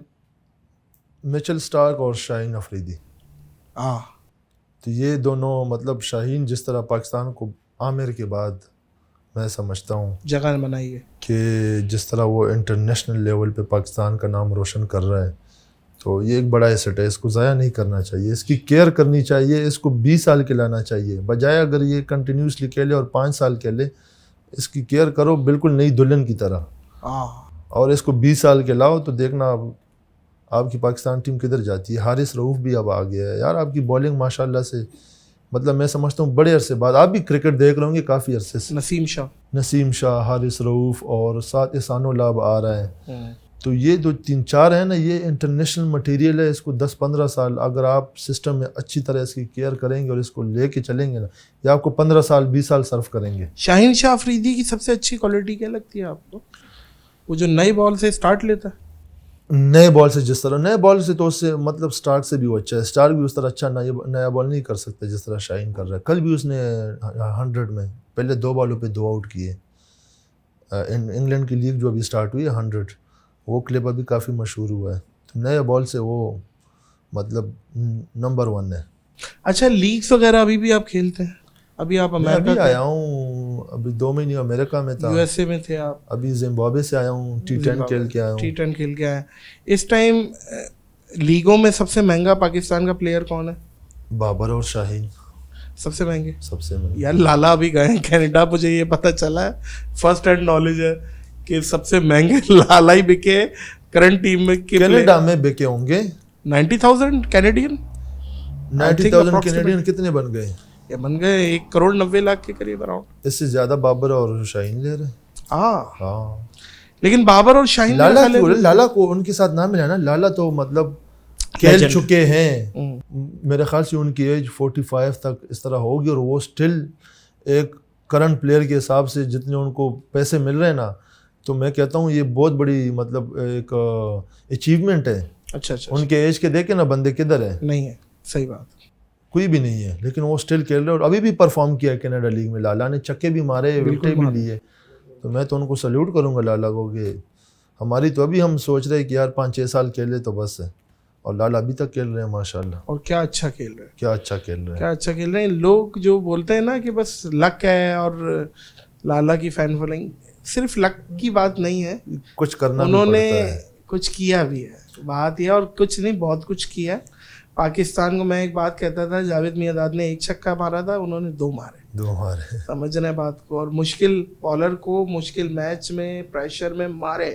میچل اسٹارک اور شاہین افریدی. تو یہ دونوں مطلب شاہین جس طرح پاکستان کو عامر کے بعد میں سمجھتا ہوں جگہ بنائی ہے, کہ جس طرح وہ انٹرنیشنل لیول پہ پاکستان کا نام روشن کر رہا ہے, تو یہ ایک بڑا ایسٹ ہے. اس کو ضائع نہیں کرنا چاہیے, اس کی کیئر کرنی چاہیے, اس کو 20 سال کھلانا چاہیے, بجائے اگر یہ کنٹینیوسلی کھیلے اور 5 سال کھیلے, اس کی کیئر کرو بالکل نئی دلہن کی طرح, اور اس کو 20 سال کے لاؤ تو دیکھنا آپ کی پاکستان ٹیم کدھر جاتی ہے. حارث رؤوف بھی اب آ گیا ہے یار, آپ کی بالنگ ماشاء اللہ سے مطلب میں سمجھتا ہوں بڑے عرصے بعد, آپ بھی کرکٹ دیکھ رہے ہوں گے کافی عرصے سے, نسیم شاہ, حارث رؤوف اور ساتھ احسان اللہ آ رہا ہے. تو یہ جو 3-4 ہیں نا, یہ انٹرنیشنل مٹیریل ہے. اس کو 10-15 سال اگر آپ سسٹم میں اچھی طرح اس کی کیئر کریں گے اور اس کو لے کے چلیں گے نا, یہ آپ کو 15 سال 20 سال صرف کریں گے. شاہین شاہ افریدی کی سب سے اچھی کوالٹی کیا لگتی ہے آپ کو؟ وہ جو نئی بال سے اسٹارٹ لیتا ہے. نئے بال سے جس طرح, نئے بال سے تو اس سے مطلب سٹارک سے بھی وہ اچھا ہے. سٹارک بھی اس طرح اچھا نیا بال نہیں کر سکتا جس طرح شاہین کر رہا ہے. کل بھی اس نے 100 میں پہلے 2 بالوں پہ 2 آؤٹ کیے. انگلینڈ کی لیگ جو ابھی سٹارٹ ہوئی ہے 100, وہ کلپ ابھی کافی مشہور ہوا ہے. تو نئے بال سے وہ مطلب نمبر 1 ہے. اچھا لیگس وغیرہ ابھی بھی آپ کھیلتے ہیں؟ ابھی آپ امریکہ آیا ہوں, ابھی 2 مہینے امریکہ میں تھا, یو ایس اے میں تھے آپ, ابھی زمبابوے سے آیا ہوں, T10 کھیل کے آیا ہوں. T10 کھیل کے آیا. اس ٹائم لیگوں میں سب سے مہنگا پاکستان کا پلیئر کون ہے؟ بابر اور شاہین سب سے مہنگے. سب سے مہنگے یار لالا بھی گئے ہیں کینیڈا, مجھے یہ پتہ چلا ہے, فرسٹ ہینڈ نالج ہے کہ سب سے مہنگے لالا ہی بکے کرنٹ ٹیم میں. کینیڈا میں بکے ہوں گے 90,000 کینیڈین. 90,000 کینیڈین کتنے بن گئے؟ یہ بن گئے 1.90 کروڑ کے قریب اراؤنڈ. اس سے زیادہ بابر اور شاہین لے رہے ہیں. ہاں لیکن بابر اور شاہین لالا کو ان کے ساتھ نہ ملا نا. لالا تو مطلب کھیل چکے ہیں, میرے خیال سے ان کی ایج 45 تک اس طرح ہوگی, اور وہ سٹل ایک کرنٹ پلیئر کے حساب سے جتنے ان کو پیسے مل رہے ہیں نا, تو میں کہتا ہوں یہ بہت بڑی مطلب ایک اچیومنٹ ہے. اچھا ان کے ایج کے دیکھیں نا بندے کدھر ہیں. نہیں ہے, صحیح بات, کوئی بھی نہیں ہے, لیکن وہ سٹل کھیل رہے اور ابھی بھی پرفارم کیا ہے کینیڈا لیگ میں. لالا نے چکے بھی مارے, وکٹیں بھی لیے, تو میں تو ان کو سلیوٹ کروں گا لالا کو. کہ ہماری تو ابھی ہم سوچ رہے ہیں کہ یار 5-6 سال کھیلے تو بس ہے, اور لالا ابھی تک کھیل رہے ہیں ماشاءاللہ. اور کیا اچھا کھیل رہے ہیں, کیا اچھا کھیل رہے ہیں, کیا اچھا کھیل رہے ہیں. لوگ جو بولتے ہیں نا کہ بس لک ہے, اور لالا کی فین فالوئنگ, صرف لک کی بات نہیں ہے, کچھ کرنا انہوں نے کچھ کیا بھی ہے. بات یہ, اور کچھ نہیں بہت کچھ کیا ہے پاکستان کو. میں ایک بات کہتا تھا, جاوید میاں نے 1 چھکا مارا تھا, انہوں نے 2 مارے. سمجھ رہے بات کو, اور مشکل بالر کو مشکل میچ میں پریشر میں مارے,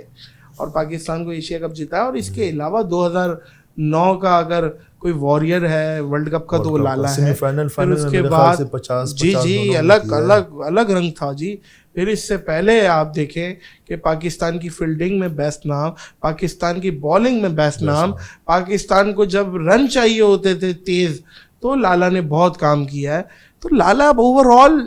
اور پاکستان کو ایشیا کپ جیتا. اور اس کے علاوہ 2009 کا اگر کوئی وارئر ہے ورلڈ کپ کا تو وہ لالا ہے. پھر اس کے بعد جی الگ رنگ تھا جی. پھر اس سے پہلے آپ دیکھیں کہ پاکستان کی فیلڈنگ میں بیسٹ نام, پاکستان کی بالنگ میں بیسٹ نام, پاکستان کو جب رن چاہیے ہوتے تھے تیز, تو لالا نے بہت کام کیا ہے. تو لالا اب اوور آل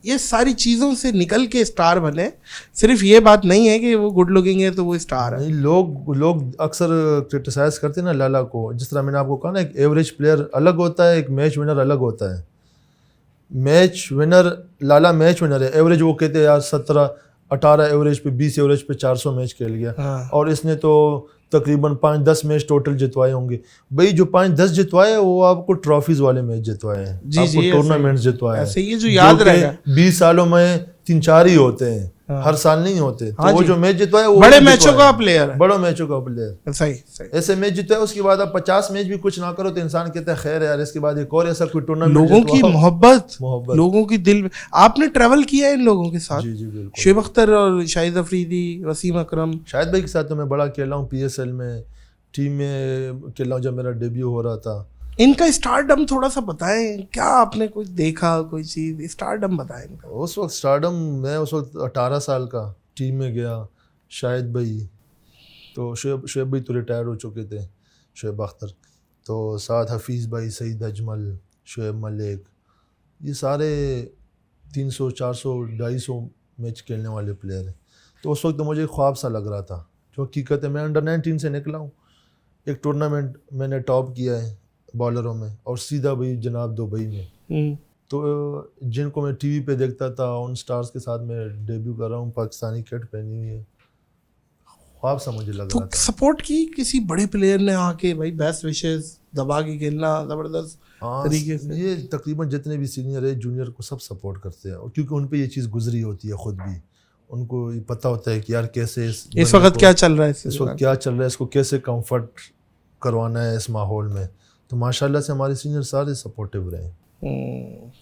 یہ ساری چیزوں سے نکل کے اسٹار بنے. صرف یہ بات نہیں ہے کہ وہ گڈ لکنگ ہے تو وہ اسٹار ہے. لوگ اکثر کرٹیسائز کرتے ہیں نا لالا کو, جس طرح میں نے آپ کو کہا نا, ایک ایوریج پلیئر الگ ہوتا ہے, ایک میچ ونر الگ ہوتا ہے. میچ ونر لالا میچ ونر ہے. ایوریج وہ کہتے ہیں یار 17-18 ایوریج پہ 20 ایوریج پہ 400 میچ کھیل گیا, اور اس نے تو تقریباً 5-10 میچ ٹوٹل جتوائے ہوں گے. بھائی جو 5-10 جتوائے وہ آپ کو ٹرافیز والے میچ جتوائے ہیں, آپ کو ٹورنامنٹ جتوائے ہیں, جو یاد رہے گا 20 سالوں میں 3-4 ہی ہوتے ہیں, ہر سال نہیں ہوتے. تو وہ جو میچ جتوائے وہ بڑے میچوں کا پلیئر ہے, بڑوں میچوں کا پلیئر. صحیح ایسے میچ جتوائے, اس کے بعد آپ 50 میچ بھی کچھ نہ کرو تو انسان کہتا ہے خیر یار اس کے بعد ایک اور ایسا کوئی ٹورنامنٹ. لوگوں کی محبت لوگوں کی دل میں. آپ نے ٹریول کیا ہے ان لوگوں کے ساتھ؟ جی بالکل. شعیب اختر اور شاہد افریدی, وسیم اکرم, شاہد بھائی کے ساتھ تو میں بڑا کھیلا ہوں, PSL میں ٹیم میں کھیلا ہوں جب میرا ڈیبیو ہو رہا تھا. ان کا اسٹارڈم تھوڑا سا بتائیں, کیا آپ نے کچھ دیکھا, کوئی چیز اسٹارڈم بتائیں ان کا. اس وقت اسٹارڈم, میں اس وقت 18 سال کا ٹیم میں گیا. شاہد بھائی تو شعیب بھائی تو ریٹائر ہو چکے تھے, شعیب اختر, تو ساتھ حفیظ بھائی, سعید اجمل, شعیب ملک, یہ سارے 300-400-250 میچ کھیلنے والے پلیئر ہیں. تو اس وقت تو مجھے خواب سا لگ رہا تھا, جو حقیقت ہے میں انڈر 19 سے نکلا ہوں. ایک ٹورنامنٹ میں نے ٹاپ کیا ہے بالروں میں, اور سیدھا بھائی جناب دبئی میں. تو جن کو میں ٹی وی پہ دیکھتا تھا, ان سٹارز کے ساتھ میں ڈیبیو کر رہا ہوں, پاکستانی کٹ پہنی ہوئی ہے, خواب سا مجھے لگ رہا تھا. سپورٹ کی کسی بڑے پلیئر نے آ کے بھائی بیسٹ وشز دبا کے کھیلنا زبردست طریقے سے؟ یہ تقریباً جتنے بھی سینئر ہے جونیئر کو سب سپورٹ کرتے ہیں, اور کیونکہ ان پہ یہ چیز گزری ہوتی ہے, خود بھی ان کو یہ پتہ ہوتا ہے کہ یار کیسے اس وقت کیا چل رہا ہے, اس وقت کیا چل رہا ہے, اس کو کیسے کمفرٹ کروانا ہے اس ماحول میں. تو ماشاء اللہ سے ہمارے سینئر سارے سپورٹیو رہے ہیں.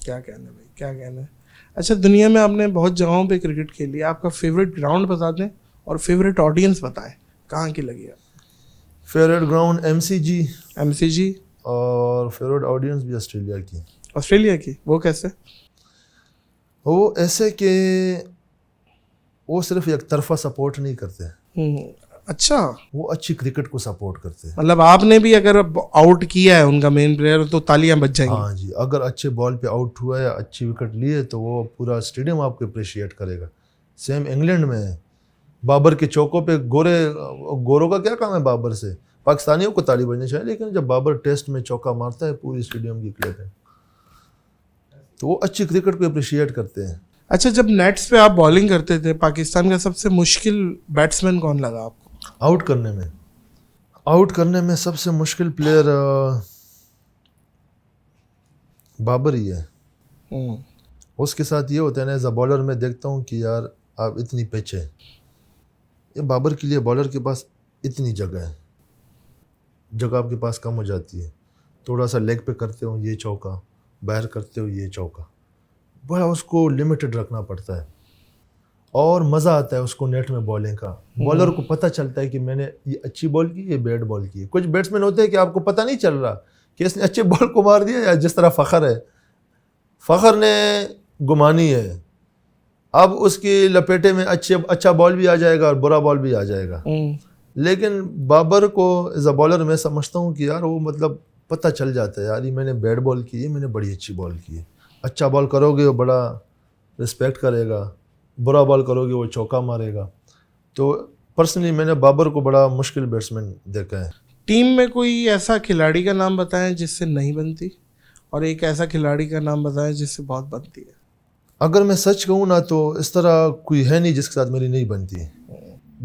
کیا کہنا بھائی, کیا کہنا ہے. اچھا دنیا میں آپ نے بہت جگہوں پہ کرکٹ کھیلی ہے, آپ کا فیوریٹ گراؤنڈ بتا دیں اور فیوریٹ آڈینس بتائیں, کہاں کی لگی آپ؟ Favourite ground MCG, MCG. اور فیوریٹ آڈینس بھی آسٹریلیا کی. آسٹریلیا کی, وہ کیسے؟ وہ ایسے کہ وہ صرف ایک طرفہ سپورٹ نہیں کرتے. اچھا, وہ اچھی کرکٹ کو سپورٹ کرتے ہیں. مطلب آپ نے بھی اگر آؤٹ کیا ہے ان کا مین پلیئر تو تالیاں بج جائیں گی. ہاں جی, اگر اچھے بال پہ آؤٹ ہوا ہے, اچھی وکٹ لی ہے تو وہ پورا اسٹیڈیم آپ کو اپریشیٹ کرے گا. سیم انگلینڈ میں بابر کے چوکوں پہ گوروں کا کیا کام ہے بابر سے, پاکستانیوں کو تالی بجنی چاہیے, لیکن جب بابر ٹیسٹ میں چوکا مارتا ہے پوری اسٹیڈیم کی کلیپ ہے, تو وہ اچھی کرکٹ کو اپریشیٹ کرتے ہیں. اچھا, جب نیٹس پہ آپ بالنگ کرتے تھے, پاکستان کا سب سے مشکل بیٹسمین کون لگا آپ کو؟ آؤٹ کرنے میں سب سے مشکل پلیئر بابر ہی ہے. اس کے ساتھ یہ ہوتا ہے نا, ایز اے بالر میں دیکھتا ہوں کہ یار آپ اتنی پچ ہے, یہ بابر کے لیے بالر کے پاس اتنی جگہ ہے, جگہ آپ کے پاس کم ہو جاتی ہے, تھوڑا سا لیگ پہ کرتے ہو یہ چوکا, باہر کرتے ہو یہ چوکا, بڑا اس کو لمیٹڈ رکھنا پڑتا ہے. اور مزہ آتا ہے اس کو نیٹ میں بالنگ کا. بالر کو پتہ چلتا ہے کہ میں نے یہ اچھی بال کی, یہ بیڈ بال کی. کچھ بیٹسمین ہوتے ہیں کہ آپ کو پتہ نہیں چل رہا کہ اس نے اچھے بال کو مار دیا, یا جس طرح فخر نے گمانی ہے, اب اس کی لپیٹے میں اچھا بال بھی آ جائے گا اور برا بال بھی آ جائے گا. لیکن بابر کو ایز اے بالر میں سمجھتا ہوں کہ یار وہ مطلب پتہ چل جاتا ہے, یار یہ میں نے بیڈ بال کی ہے, میں نے بڑی اچھی بال کی ہے. اچھا بال کرو گے وہ بڑا رسپیکٹ کرے گا, برا بال کرو گے وہ چوکا مارے گا. تو پرسنلی میں نے بابر کو بڑا مشکل بیٹسمین دیکھا ہے. ٹیم میں کوئی ایسا کھلاڑی کا نام بتائیں جس سے نہیں بنتی, اور ایک ایسا کھلاڑی کا نام بتائیں جس سے بہت بنتی ہے. اگر میں سچ کہوں نا تو اس طرح کوئی ہے نہیں جس کے ساتھ میری نہیں بنتی,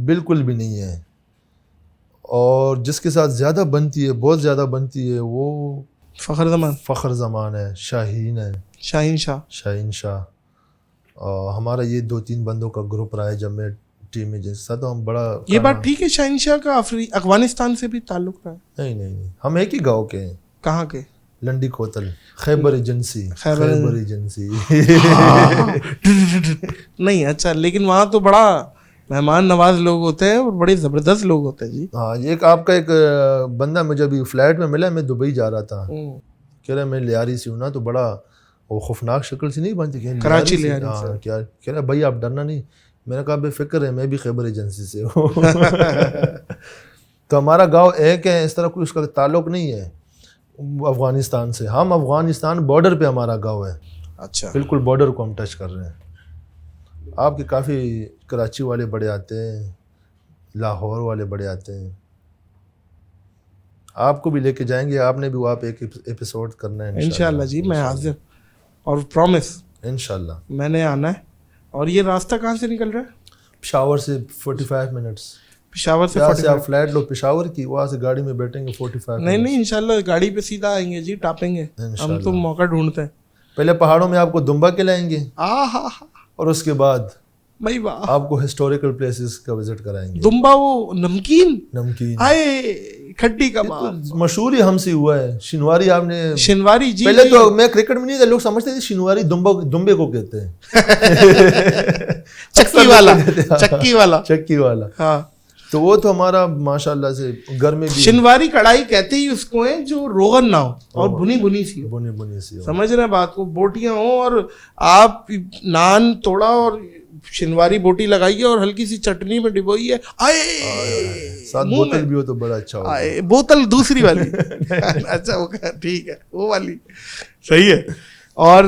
بالکل بھی نہیں ہے. اور جس کے ساتھ زیادہ بنتی ہے, بہت زیادہ بنتی ہے, وہ فخر زمان ہے, شاہین شاہ. ہمارا یہ 2-3 بندوں کا گروپ رہا ہے جب میں ٹیم میں, جس ساتھ ہم بڑا. یہ بات ٹھیک ہے, شاہین شاہ کا افغانستان سے بھی تعلق رہا ہے؟ نہیں, ہم ایک ہی گاؤں کے ہیں. کہاں کے؟ لنڈی کوتل, خیبر ایجنسی. نہیں, اچھا, لیکن وہاں تو بڑا مہمان نواز لوگ ہوتے ہیں اور بڑے زبردست لوگ ہوتے ہیں جی. ہاں, یہ آپ کا ایک بندہ مجھے ابھی فلائٹ میں ملا, میں دبئی جا رہا تھا, کہہ رہا میں لیاری سے ہوں نا, تو بڑا وہ خوفناک شکل سے نہیں بنتی, کراچی لیاری سے. کیا کہہ رہا بھائی آپ ڈرنا نہیں. میں نے کہا بے فکر ہے, میں بھی خیبر ایجنسی سے ہوں. تو ہمارا گاؤں ایک ہے, اس طرح کوئی اس کا تعلق نہیں ہے افغانستان سے. ہم افغانستان بارڈر پہ ہمارا گاؤں ہے. اچھا, بالکل بارڈر کو ہم ٹچ کر رہے ہیں. آپ کے کافی کراچی والے بڑے آتے ہیں, لاہور والے بڑے آتے ہیں. آپ کو بھی لے کے جائیں گے, آپ نے بھی وہاں پہ ایک ایپیسوڈ کرنا ہے انشاءاللہ جی. میں حاضر اور پرومس انشاءاللہ میں نے آنا ہے. اور یہ راستہ کہاں سے نکل رہا ہے؟ پشاور سے 45 منٹس. پشاور سے آپ فلائٹ لو پشاور کی, وہاں سے گاڑی میں بیٹھیں گے 45. نہیں انشاءاللہ گاڑی پہ سیدھا آئیں گے جی, ٹاپیں گے. ہم تو موقع ڈھونڈتے ہیں. پہلے پہاڑوں میں آپ کو دمبا کے لائیں گے, اور اس کے بعد آپ کو ہسٹوریکل پلیسز کا وزٹ کرائیں گے. دمبا وہ نمکین آئے کھٹی کباب مشہور ہی ہم سے ہوا ہے. شنواری آپ نے شنواری جی. پہلے تو میں کرکٹ میں نہیں تھا, لوگ سمجھتے تھے شنواری دمبے کو کہتے ہیں. چکی والا. ہاں, تو وہ تو ہمارا ماشاءاللہ سے گھر میں بھی. شنواری کڑھائی کہتے ہی اس کو ہے جو روغن نہ ہو اور بھنی سی ہو. سمجھ رہے ہیں بات کو, بوٹیاں ہوں اور آپ نان توڑا اور شنواری بوٹی لگائیے اور ہلکی سی چٹنی میں ڈبوئیے, ساتھ بوتل بھی ہو تو بڑا اچھا ہوگا. بوتل دوسری والی. اچھا وہ ٹھیک ہے, وہ والی صحیح ہے. اور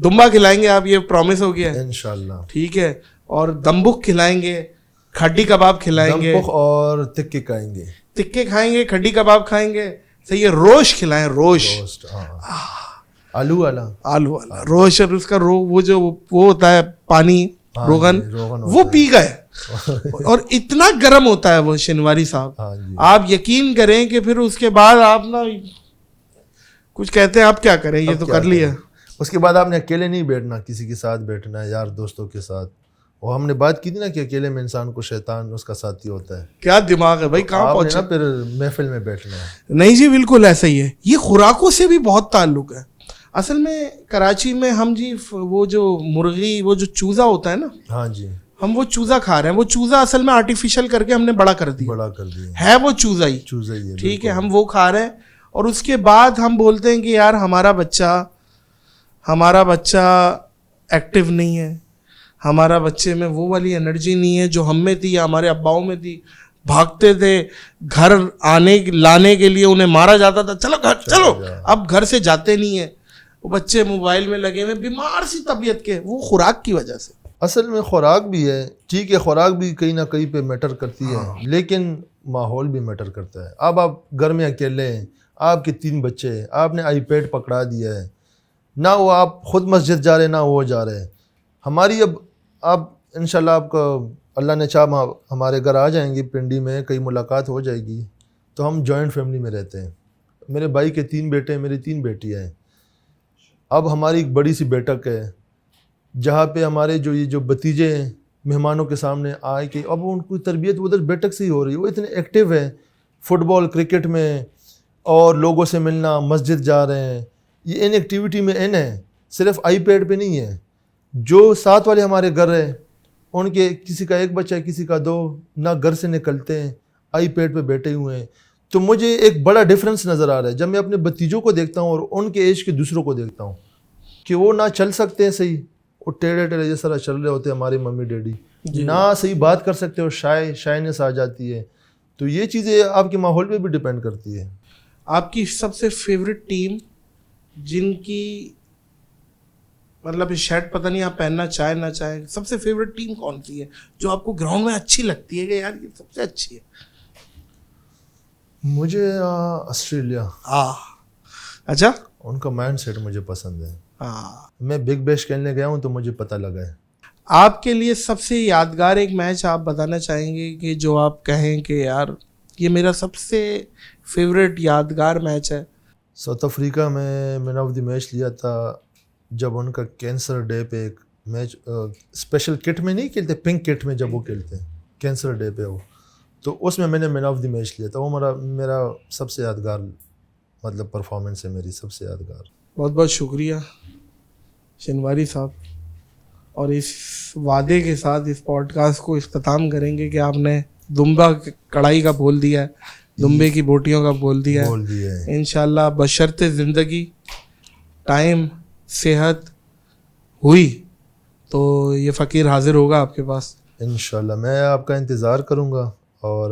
دمبا کھلائیں گے آپ, یہ پرومس ہو گیا انشاءاللہ. ٹھیک ہے. اور دمبک کھلائیں گے, کھڈی کباب کھلائیں گے, اور تکے کھائیں گے. تکے کھائیں گے, کھڈی کباب کھائیں گے. صحیح ہے. روش کھلائیں, روش آلو والا روش, اور اس کا وہ جو وہ ہوتا ہے پانی روغن, وہ پی گئے. اور اتنا گرم ہوتا ہے وہ شنواری صاحب, آپ یقین کریں کہ پھر اس کے بعد آپ نا کچھ کہتے ہیں آپ کیا کریں, یہ تو کر لیا. اس کے بعد آپ نے اکیلے نہیں بیٹھنا, کسی کے ساتھ بیٹھنا ہے, یار دوستوں کے ساتھ. وہ ہم نے بات کی تھی نا کہ اکیلے میں انسان کو شیطان اس کا ساتھی ہوتا ہے. کیا دماغ ہے بھائی, کہاں پہنچا. پھر محفل میں بیٹھنا ہے. نہیں جی بالکل ایسا ہی ہے. یہ خوراکوں سے بھی بہت تعلق ہے. اصل میں کراچی میں ہم جی وہ جو مرغی وہ جو چوزا ہوتا ہے نا, ہاں جی, ہم وہ چوزا کھا رہے ہیں. وہ چوزا اصل میں آرٹیفیشل کر کے ہم نے بڑا کر دیا ہے وہ چوزا ہی, ٹھیک ہے, ہم وہ کھا رہے ہیں. اور اس کے بعد ہم بولتے ہیں کہ یار ہمارا بچہ ایکٹیو نہیں ہے, ہمارا بچے میں وہ والی انرجی نہیں ہے جو ہم میں تھی یا ہمارے اباؤں میں تھی. بھاگتے تھے گھر لانے کے لیے, انہیں مارا جاتا تھا, چلو گھر چلو, اب گھر سے جاتے نہیں ہیں. وہ بچے موبائل میں لگے ہوئے بیمار سی طبیعت کے, وہ خوراک کی وجہ سے. اصل میں خوراک بھی ہے, ٹھیک ہے, خوراک بھی کہیں نہ کہیں پہ میٹر کرتی ہے, لیکن ماحول بھی میٹر کرتا ہے. اب آپ گھر میں اکیلے ہیں, آپ کے 3 بچے, آپ نے آئی پیڈ پکڑا دیا ہے, نہ وہ آپ خود مسجد جا رہے, نہ وہ جا رہے ہیں. ہماری اب آپ انشاءاللہ آپ کا اللہ نے چاہا ہمارے گھر آ جائیں گے پنڈی میں, کئی ملاقات ہو جائے گی, تو ہم جوائنٹ فیملی میں رہتے ہیں. میرے بھائی کے 3 بیٹے ہیں, میری 3 بیٹیاں ہیں. اب ہماری ایک بڑی سی بیٹھک ہے جہاں پہ ہمارے جو بھتیجے ہیں مہمانوں کے سامنے آئے کہ اب ان کی تربیت ادھر بیٹھک سے ہی ہو رہی ہے. وہ اتنے ایکٹیو ہیں فٹ بال کرکٹ میں, اور لوگوں سے ملنا, مسجد جا رہے ہیں. یہ ان ایکٹیویٹی میں ان ہے, صرف آئی پیڈ پہ نہیں ہے. جو ساتھ والے ہمارے گھر ہیں ان کے کسی کا 1 بچہ ہے, کسی کا 2, نہ گھر سے نکلتے ہیں, آئی پیڈ پہ بیٹھے ہوئے ہیں. تو مجھے ایک بڑا ڈفرینس نظر آ رہا ہے جب میں اپنے بھتیجوں کو دیکھتا ہوں اور ان کے ایج کے دوسروں کو دیکھتا ہوں کہ وہ نہ چل سکتے ہیں صحیح, وہ ٹیڑھے جس طرح چل رہے ہوتے ہیں ہمارے ممی ڈیڈی, نہ صحیح بات کر سکتے, اور شائنس آ جاتی ہے. تو یہ چیزیں آپ کے ماحول پہ بھی ڈپینڈ کرتی ہے. آپ کی سب سے فیوریٹ ٹیم جن کی مطلب شرٹ پتہ نہیں آپ پہننا چاہیں نہ چاہیں, سب سے فیوریٹ ٹیم کون سی ہے جو آپ کو گراؤنڈ میں اچھی لگتی ہے کہ یار یہ سب سے اچھی ہے؟ مجھے آسٹریلیا. اچھا, ان کا مائنڈ سیٹ مجھے پسند ہے. ہاں, میں بگ بیش کھیلنے گیا ہوں تو مجھے پتہ لگا ہے. آپ کے لیے سب سے یادگار ایک میچ آپ بتانا چاہیں گے کہ جو آپ کہیں کہ یار یہ میرا سب سے فیوریٹ یادگار میچ ہے؟ ساؤتھ افریقہ میں مین آف دی میچ لیا تھا جب ان کا کینسر ڈے پہ ایک میچ, اسپیشل کٹ میں نہیں کھیلتے, پنک کٹ میں جب وہ کھیلتے ہیں کینسر ڈے پہ, وہ تو اس میں نے مین آف دی میچ لیا تھا. وہ میرا سب سے یادگار مطلب پرفارمنس ہے, میری سب سے یادگار. بہت بہت شکریہ شنواری صاحب. اور اس وعدے کے ساتھ اس پوڈ کاسٹ کو اختتام کریں گے کہ آپ نے دمبا کڑھائی کا بول دیا ہے, دمبے کی بوٹیوں کا بول دیا ہے. انشاءاللہ بشرط زندگی, ٹائم, صحت ہوئی تو یہ فقیر حاضر ہوگا آپ کے پاس انشاءاللہ. میں آپ کا انتظار کروں گا, اور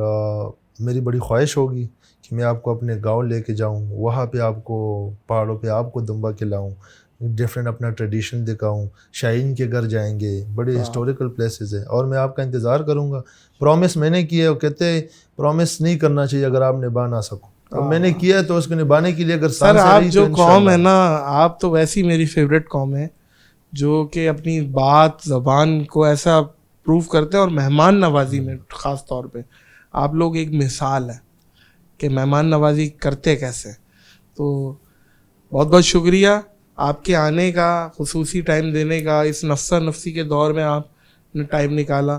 میری بڑی خواہش ہوگی کہ میں آپ کو اپنے گاؤں لے کے جاؤں, وہاں پہ آپ کو پہاڑوں پہ آپ کو دمبا کھلاؤں, ڈفرینٹ اپنا ٹریڈیشن دکھاؤں. شاہین کے گھر جائیں گے, بڑے ہسٹوریکل پلیسز ہیں, اور میں آپ کا انتظار کروں گا. پرومس میں نے کیا ہے, وہ کہتے ہیں پرومس نہیں کرنا چاہیے اگر آپ نبھا نہ سکو, تو میں نے کیا ہے تو اس کو نبھانے کے لیے اگر سر آپ جو قوم ہے نا, آپ تو ویسی میری فیوریٹ قوم ہے جو کہ اپنی بات زبان کو ایسا پروف کرتے ہیں, اور مہمان نوازی میں خاص طور پہ آپ لوگ ایک مثال ہے کہ مہمان نوازی کرتے کیسے. تو بہت بہت شکریہ آپ کے آنے کا, خصوصی ٹائم دینے کا. اس نفسا نفسی کے دور میں آپ نے ٹائم نکالا,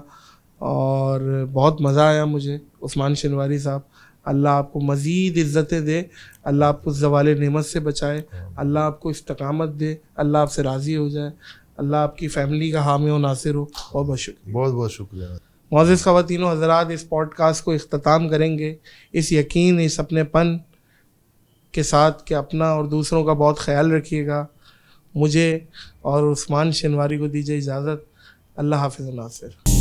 اور بہت مزہ آیا مجھے. عثمان شنواری صاحب, اللہ آپ کو مزید عزتیں دے, اللہ آپ کو زوال نعمت سے بچائے, اللہ آپ کو استقامت دے, اللہ آپ سے راضی ہو جائے, اللہ آپ کی فیملی کا حامی و ناصر ہو. بہت بہت شکریہ. بہت بہت شکریہ. معزز خواتین و حضرات, اس پوڈ کاسٹ کو اختتام کریں گے اس یقین, اس اپنے پن کے ساتھ کہ اپنا اور دوسروں کا بہت خیال رکھیے گا. مجھے اور عثمان شنواری کو دیجیے اجازت. اللہ حافظ ناصر.